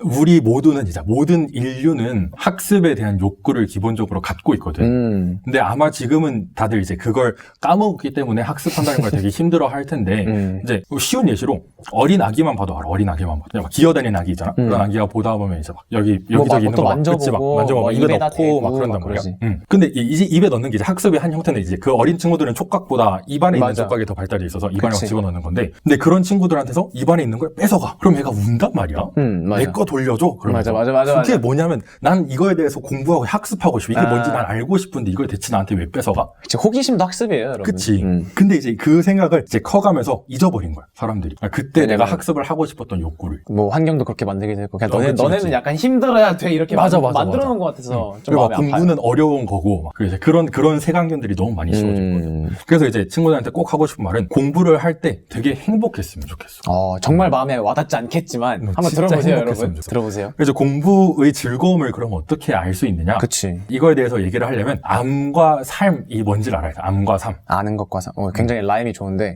우리 모두는 진짜 모든 인류는 학습에 대한 욕구를 기본적으로 갖고 있거든. 근데 아마 지금은 다들 이제 그걸 까먹기 때문에 학습한다는 걸 되게 힘들어 할 텐데 이제 쉬운 예시로 어린 아기만 봐도 알아. 어린 아기만 봐도 막 기어다니는 아기 있잖아. 그런 아기가 보다 보면 이제 막 여기저기 있는 또 거 만져보고, 만져보고 뭐 입에 입에다 넣고 대고 막 그런단 막 말이야. 그러지. 근데 이제 입에 넣는 게 이제 학습의 한 형태인데 이제 그 어린 친구들은 촉각보다 입안에 있는 맞아. 촉각이 더 발달이 있어서 입안에 막 그치. 집어넣는 건데 근데 그런 친구들한테서 입안에 있는 걸 뺏어가. 그럼 얘가 운단 말이야. 맞아. 내 거 돌려줘. 그러면서. 맞아. 그게 뭐냐면 난 이거에 대해서 공부하고 학습하고 싶어. 이게 아. 뭔지 난 알고 싶은데 이걸 대체 나한테 왜 뺏어가? 그치, 호기심도 학습이에요, 여러분. 그치. 근데 이제 그 생각을 이제 커가면서 잊어버린 거야, 사람들이. 그때 내가 학습을 하고 싶었던 욕구를. 뭐 환경도 그렇게 만들게 되고 그냥 그치, 너네는 그치. 약간 힘들어야 돼 이렇게 맞아. 만들어 놓은 것 같아서 좀 그리고 막 마음이 아파요. 공부는 어려운 거고 막 그래서 그런 색안경들이 너무 많이 씌워진 거거든. 그래서 이제 친구들한테 꼭 하고 싶은 말은 공부를 할 때 되게 행복했으면 좋겠어. 정말 마음에 와닿지 않겠지만 한번 진짜 들어보세요, 행복했으면 여러분. 좋겠어. 들어보세요. 그래서 공부의 즐거움을 그럼 어떻게 알 수 있느냐? 그치. 이거에 대해서 얘기를 하려면 암과 삶이 뭔지를 알아야 돼. 암과 삶. 아는 것과 굉장히 라임이 좋은데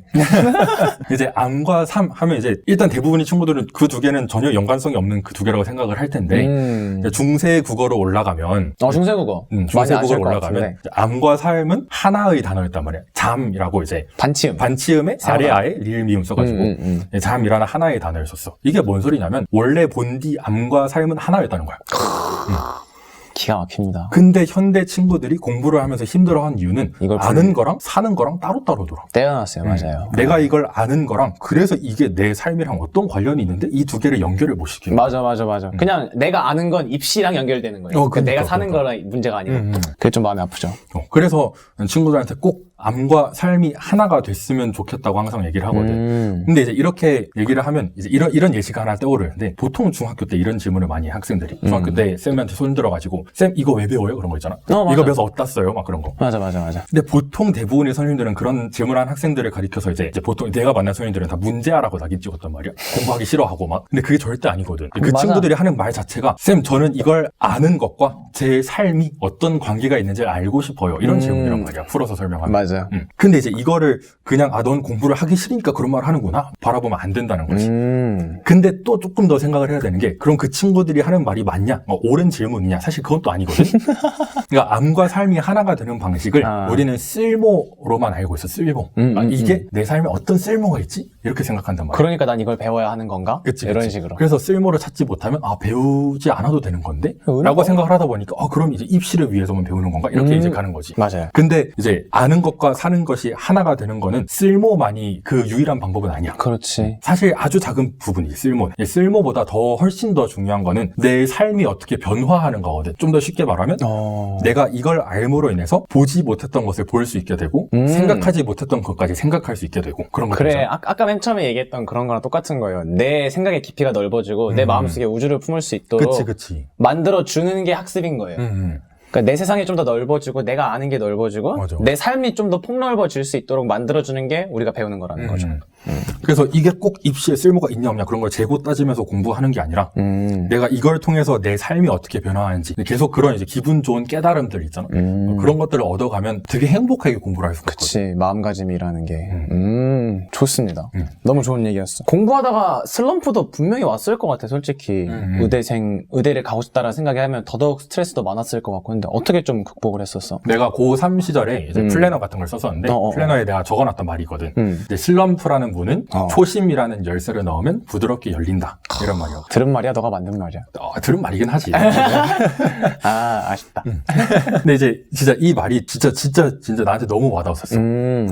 이제 암과 삶 하면 이제 일단 대부분의 친구들은 그 두 개는 전혀 연관성이 없는 그 두 개라고 생각을 할 텐데 이제 중세 국어로 올라가면 중세국어 많이 중세 아실 국어로 것 올라가면 같은데 이제 암과 삶은 하나의 단어였단 말이야. 잠이라고 이제 반치음에 아래 아에 리을 미음 써가지고 잠이라는 하나의 단어를 썼어. 이게 뭔 소리냐면 원래 본디 암과 삶은 하나였다는 거야. 기가 막힙니다. 근데 현대 친구들이 공부를 하면서 힘들어한 이유는 이걸 아는 거랑 사는 거랑 따로따로더라. 떼어놨어요. 맞아요. 내가 이걸 아는 거랑 그래서 이게 내 삶이랑 어떤 관련이 있는데 이 두 개를 연결을 못 시키는 거야. 맞아. 그냥 내가 아는 건 입시랑 연결되는 거예요. 내가 사는 거랑 문제가 아니고. 그게 좀 마음이 아프죠. 그래서 친구들한테 꼭 암과 삶이 하나가 됐으면 좋겠다고 항상 얘기를 하거든. 근데 이제 이렇게 얘기를 하면 이제 이런 예시가 하나 떠오르는데 보통 중학교 때 이런 질문을 많이 학생들이 중학교 때 쌤한테 손 들어가지고 쌤 이거 왜 배워요? 그런 거 있잖아. 맞아. 이거 배워서 어디다 써요? 막 그런 거. 맞아. 근데 보통 대부분의 선생님들은 그런 질문한 학생들을 가리켜서 이제 보통 내가 만난 선생님들은 다 문제아라고 낙인 찍었단 말이야. 공부하기 싫어하고 막. 근데 그게 절대 아니거든. 그 맞아. 친구들이 하는 말 자체가 쌤 저는 이걸 아는 것과 제 삶이 어떤 관계가 있는지를 알고 싶어요. 이런 질문이란 말이야. 풀어서 설명하면. 맞아요. 근데 이제 이거를 그냥 넌 공부를 하기 싫으니까 그런 말 하는구나 바라보면 안 된다는 거지. 근데 또 조금 더 생각을 해야 되는 게 그럼 그 친구들이 하는 말이 맞냐? 옳은 질문이냐? 사실 그건 또 아니거든. 그러니까 암과 삶이 하나가 되는 방식을 우리는 쓸모로만 알고 있어. 쓸모. 이게 내 삶에 어떤 쓸모가 있지? 이렇게 생각한단 말이야. 그러니까 난 이걸 배워야 하는 건가? 이런 식으로. 그래서 쓸모를 찾지 못하면 배우지 않아도 되는 건데? 라고 생각을 하다 보니까 그럼 이제 입시를 위해서만 배우는 건가? 이렇게 이제 가는 거지. 맞아요. 근데 이제 아는 것과 사는 것이 하나가 되는 거는 쓸모만이 그 유일한 방법은 아니야. 그렇지. 사실 아주 작은 부분이 쓸모. 쓸모보다 훨씬 더 중요한 거는 내 삶이 어떻게 변화하는 거거든. 좀 더 쉽게 말하면 내가 이걸 알므로 인해서 보지 못했던 것을 볼 수 있게 되고 생각하지 못했던 것까지 생각할 수 있게 되고 그런 거죠. 그래. 아까 맨 처음에 얘기했던 그런 거랑 똑같은 거예요. 내 생각의 깊이가 넓어지고 내 마음속에 우주를 품을 수 있도록 그치. 만들어주는 게 학습인 거예요. 그러니까 내 세상이 좀 더 넓어지고 내가 아는 게 넓어지고 맞아. 내 삶이 좀 더 폭넓어질 수 있도록 만들어주는 게 우리가 배우는 거라는 거죠. 그래서 이게 꼭 입시에 쓸모가 있냐 없냐 그런 걸 재고 따지면서 공부하는 게 아니라 내가 이걸 통해서 내 삶이 어떻게 변화하는지 계속 그런 이제 기분 좋은 깨달음들 있잖아. 그런 것들을 얻어가면 되게 행복하게 공부를 할 수가 있거든. 그치, 마음가짐이라는 게. 좋습니다. 너무 좋은 얘기였어. 공부하다가 슬럼프도 분명히 왔을 것 같아, 솔직히. 의대를 가고 싶다라는 생각이 하면 더더욱 스트레스도 많았을 것 같고. 근데 어떻게 좀 극복을 했었어? 내가 고3 시절에 이제 플래너 같은 걸 썼었는데 플래너에 내가 적어놨던 말이 있거든. 이제 슬럼프라는 문은 초심이라는 열쇠를 넣으면 부드럽게 열린다. 이런 말이야. 들은 말이야? 너가 만든 말이야? 들은 말이긴 하지. 아쉽다. 근데 이제 진짜 이 말이 진짜 나한테 너무 와닿았었어.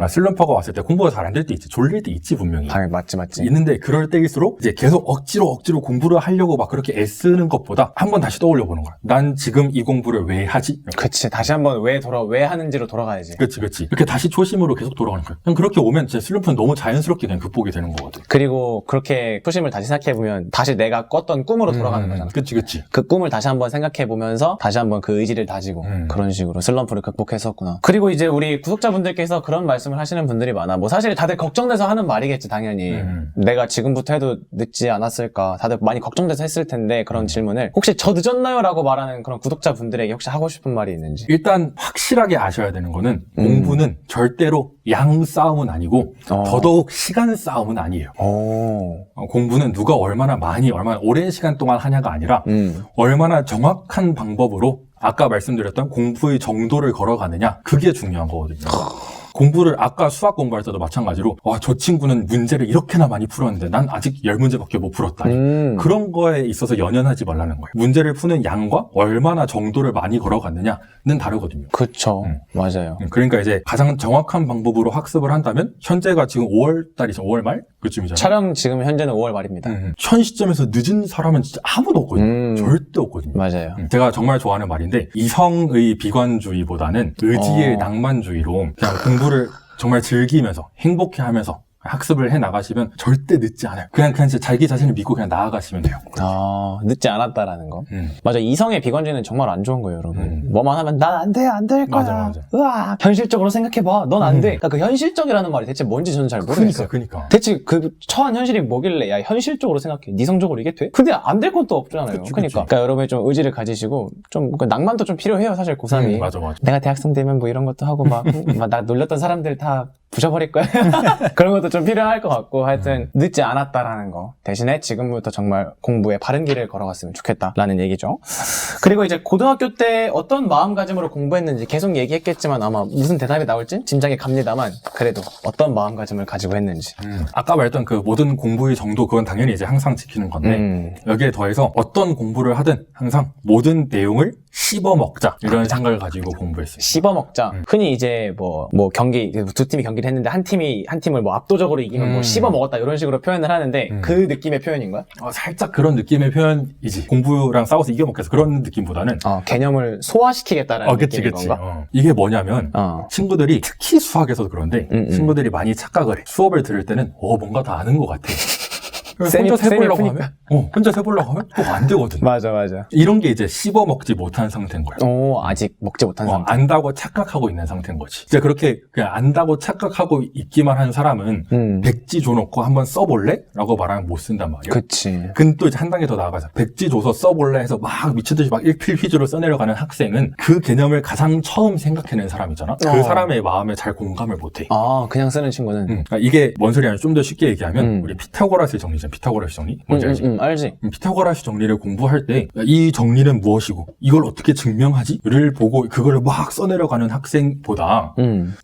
슬럼프가 왔을 때 공부가 잘 안 될 때 있지. 졸릴 때 있지, 분명히. 당연히 맞지. 있는데 그럴 때일수록 이제 계속 억지로 공부를 하려고 막 그렇게 애쓰는 것보다 한번 다시 떠올려 보는 거야. 난 지금 이 공부를 왜 하지? 그치. 다시 한번 왜 하는지로 돌아가야지. 그치. 이렇게 다시 초심으로 계속 돌아가는 거야. 그냥 그렇게 오면 진짜 슬럼프는 너무 자연스럽게 그냥 극복이 되는 거거든. 그리고 그렇게 초심을 다시 생각해보면 다시 내가 꿨던 꿈으로 돌아가는 거잖아. 그치. 그 꿈을 다시 한번 생각해보면서 다시 한번 그 의지를 다지고 그런 식으로 슬럼프를 극복했었구나. 그리고 이제 우리 구독자분들께서 그런 말씀을 하시는 분들이 많아. 뭐 사실 다들 걱정돼서 하는 말이겠지, 당연히. 내가 지금부터 해도 늦지 않았을까. 다들 많이 걱정돼서 했을 텐데 그런 질문을 혹시 저 늦었나요? 라고 말하는 그런 구독자분들에게 혹시 하고 싶은 말이 있는지. 일단 확실하게 아셔야 되는 거는 공부는 절대로 양 싸움은 아니고 더더욱 시간 싸움은 아니에요. 공부는 누가 얼마나 오랜 시간 동안 하냐가 아니라 얼마나 정확한 방법으로 아까 말씀드렸던 공부의 정도를 걸어가느냐, 그게 중요한 거거든요. 공부를 아까 수학 공부할 때도 마찬가지로 저 친구는 문제를 이렇게나 많이 풀었는데 난 아직 10문제밖에 못 풀었다니. 그런 거에 있어서 연연하지 말라는 거예요. 문제를 푸는 양과 얼마나 정도를 많이 걸어갔느냐는 다르거든요. 그쵸. 맞아요. 그러니까 이제 가장 정확한 방법으로 학습을 한다면 현재가 지금 5월달이죠. 5월 말? 그쯤이잖아요. 촬영 지금 현재는 5월 말입니다. 현 시점에서 늦은 사람은 진짜 아무도 없거든요. 절대 없거든요. 맞아요. 제가 정말 좋아하는 말인데 이성의 비관주의보다는 의지의 낭만주의로 그냥 공부를 정말 즐기면서 행복해하면서 학습을 해 나가시면 절대 늦지 않아요. 그냥 진짜 자기 자신을 믿고 그냥 나아가시면 돼요. 늦지 않았다라는 거. 맞아. 이성의 비관주의는 정말 안 좋은 거예요, 여러분. 뭐만 하면 난 안 돼, 안 될 거야. 맞아. 으아, 현실적으로 생각해봐. 넌 안 돼. 그러니까 그 현실적이라는 말이 대체 뭔지 저는 잘 모르겠어요. 그러니까. 대체 그 처한 현실이 뭐길래 야, 현실적으로 생각해. 니성적으로 이게 돼? 근데 안 될 건 또 없잖아요. 그러니까 여러분이 좀 의지를 가지시고 좀 낭만도 좀 필요해요, 사실 고3이. 맞아. 내가 대학생 되면 뭐 이런 것도 하고 막 나 놀렸던 사람들 다 부셔버릴 거야. 그런 것도 좀 필요할 것 같고 하여튼 늦지 않았다라는 거. 대신에 지금부터 정말 공부에 바른 길을 걸어갔으면 좋겠다라는 얘기죠. 그리고 이제 고등학교 때 어떤 마음가짐으로 공부했는지 계속 얘기했겠지만 아마 무슨 대답이 나올지 짐작이 갑니다만 그래도 어떤 마음가짐을 가지고 했는지. 아까 말했던 그 모든 공부의 정도 그건 당연히 이제 항상 지키는 건데 여기에 더해서 어떤 공부를 하든 항상 모든 내용을 씹어먹자 이런 생각을 가지고 공부했어요. 씹어먹자. 흔히 이제 뭐 경기 두 팀이 경기를 했는데 한 팀을 뭐 압도적으로 이기면 뭐 씹어먹었다 이런 식으로 표현을 하는데 그 느낌의 표현인 거야? 살짝 그런 느낌의 표현이지. 공부랑 싸워서 이겨먹겠어 그런 느낌보다는 개념을 소화시키겠다라는 느낌인 건가? 이게 뭐냐면 친구들이 특히 수학에서도 그런데 친구들이 많이 착각을 해. 수업을 들을 때는 뭔가 다 아는 것 같아. 혼자 세보려고 하면 또 안 되거든. 맞아. 이런 게 이제 씹어먹지 못한 상태인 거야. 아직 먹지 못한 상태. 안다고 착각하고 있는 상태인 거지. 이제 그렇게 그냥 안다고 착각하고 있기만 한 사람은 백지 줘놓고 한번 써볼래? 라고 말하면 못 쓴단 말이야. 그치. 근데 또 이제 한 단계 더 나아가자. 백지 줘서 써볼래 해서 막 미치듯이 막 일필휘주로 써내려가는 학생은 그 개념을 가장 처음 생각해낸 사람이잖아. 그 사람의 마음에 잘 공감을 못해. 그냥 쓰는 친구는. 그러니까 이게 뭔 소리냐면 좀 더 쉽게 얘기하면 우리 피타고라스 정리잖아. 피타고라스 정리? 뭔지 알지? 알지. 피타고라스 정리를 공부할 때 이 정리는 무엇이고 이걸 어떻게 증명하지? 를 보고 그걸 막 써내려가는 학생보다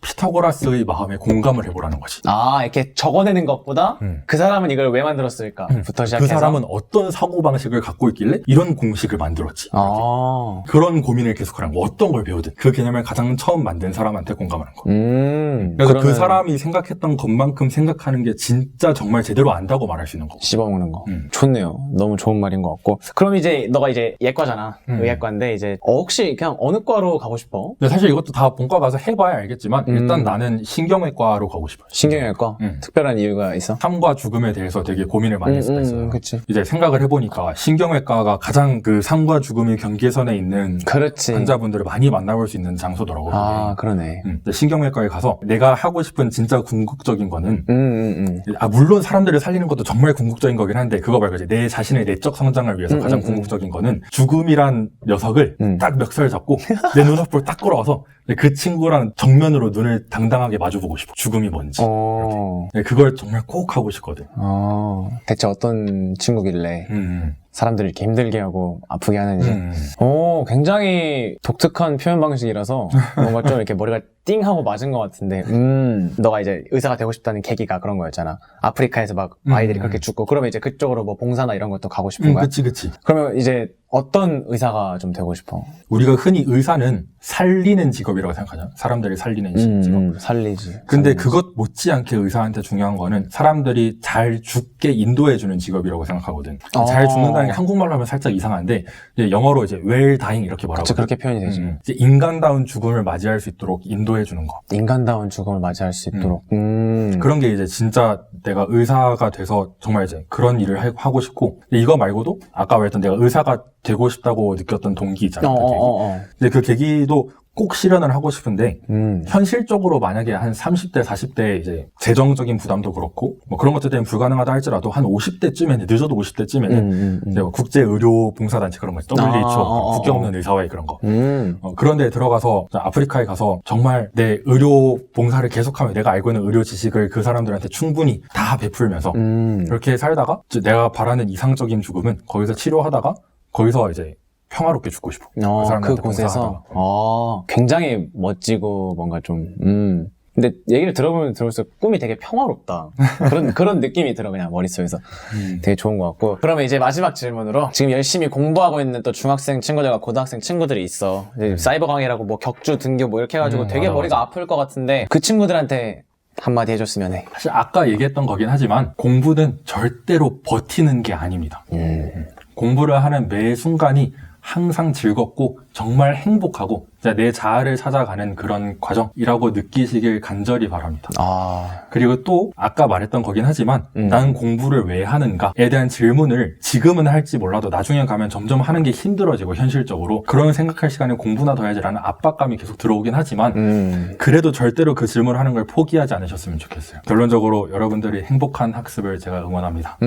피타고라스의 마음에 공감을 해보라는 거지. 이렇게 적어내는 것보다 그 사람은 이걸 왜 만들었을까? 부터 시작해서 그 사람은 어떤 사고방식을 갖고 있길래 이런 공식을 만들었지. 그런 고민을 계속하는 거. 어떤 걸 배우든 그 개념을 가장 처음 만든 사람한테 공감하는 거. 그래서 그 사람이 생각했던 것만큼 생각하는 게 진짜 정말 제대로 안다고 말할 수 있는 거. 씹어먹는 거. 좋네요. 너무 좋은 말인 것 같고. 그럼 이제 너가 이제 예과잖아. 의예과인데 이제 혹시 그냥 어느 과로 가고 싶어? 근데 사실 이것도 다 본과 가서 해봐야 알겠지만 일단 나는 신경외과로 가고 싶어요. 신경외과? 특별한 이유가 있어? 삶과 죽음에 대해서 되게 고민을 많이 했어요. 그치. 이제 생각을 해보니까 신경외과가 가장 그 삶과 죽음의 경계선에 있는 그렇지. 환자분들을 많이 만나볼 수 있는 장소더라고요. 아, 그러네. 신경외과에 가서 내가 하고 싶은 진짜 궁극적인 거는 물론 사람들을 살리는 것도 정말 궁극적인 거긴 한데 그거 말고 이제 내 자신의 내적 성장을 위해서 가장 궁극적인 거는 죽음이란 녀석을 딱 멱살 잡고 내 눈앞으로 딱 끌어와서 그 친구랑 정면으로 눈을 당당하게 마주보고 싶어. 죽음이 뭔지. 그걸 정말 꼭 하고 싶거든. 대체 어떤 친구길래 사람들을 이렇게 힘들게 하고 아프게 하는지. 굉장히 독특한 표현 방식이라서 뭔가 좀 이렇게 머리가 띵 하고 맞은 것 같은데. 너가 이제 의사가 되고 싶다는 계기가 그런 거였잖아. 아프리카에서 막 아이들이 그렇게 죽고 그러면 이제 그쪽으로 뭐 봉사나 이런 것도 가고 싶은 거야? 그치. 그러면 이제 어떤 의사가 좀 되고 싶어? 우리가 흔히 의사는 살리는 직업이라고 생각하잖아. 사람들을 살리는 직업. 살리지. 근데 살리지. 그것 못지않게 의사한테 중요한 거는 사람들이 잘 죽게 인도해주는 직업이라고 생각하거든. 잘 죽는다는 게 한국말로 하면 살짝 이상한데 이제 영어로 이제 well dying 이렇게 말하거든. 그치, 그렇게 표현이 되지. 이제 인간다운 죽음을 맞이할 수 있도록 인도해주는 거. 인간다운 죽음을 맞이할 수 있도록. 그런 게 이제 진짜 내가 의사가 돼서 정말 이제 그런 일을 하고 싶고 이거 말고도 아까 말했던 내가 의사가 되고 싶다고 느꼈던 동기 있잖아. 그 계기. 근데 그 계기도 꼭 실현을 하고 싶은데 현실적으로 만약에 한 30대, 40대 이제 재정적인 부담도 그렇고 뭐 그런 것들 때문에 불가능하다 할지라도 한 50대쯤에는 늦어도 50대쯤에는 국제 의료 봉사단체 그런 거 있지. WHO 국경 없는 의사회 그런 거. 그런 데에 들어가서 아프리카에 가서 정말 내 의료 봉사를 계속하며 내가 알고 있는 의료 지식을 그 사람들한테 충분히 다 베풀면서 그렇게 살다가 내가 바라는 이상적인 죽음은 거기서 치료하다가 거기서 이제 평화롭게 죽고 싶어. 그 곳에서. 굉장히 멋지고 뭔가 좀. 근데 얘기를 들어보면 들을수록 꿈이 되게 평화롭다. 그런 느낌이 들어 그냥 머릿속에서. 되게 좋은 것 같고. 그러면 이제 마지막 질문으로 지금 열심히 공부하고 있는 또 중학생 친구들과 고등학생 친구들이 있어. 사이버 강의라고 뭐 격주 등교 뭐 이렇게 해가지고 되게 머리가 아플 것 같은데 그 친구들한테 한마디 해줬으면 해. 사실 아까 얘기했던 거긴 하지만 공부는 절대로 버티는 게 아닙니다. 공부를 하는 매 순간이 항상 즐겁고 정말 행복하고 내 자아를 찾아가는 그런 과정이라고 느끼시길 간절히 바랍니다. 그리고 또 아까 말했던 거긴 하지만 나는 공부를 왜 하는가에 대한 질문을 지금은 할지 몰라도 나중에 가면 점점 하는 게 힘들어지고 현실적으로 그런 생각할 시간에 공부나 더 해야지라는 압박감이 계속 들어오긴 하지만 그래도 절대로 그 질문을 하는 걸 포기하지 않으셨으면 좋겠어요. 결론적으로 여러분들이 행복한 학습을 제가 응원합니다.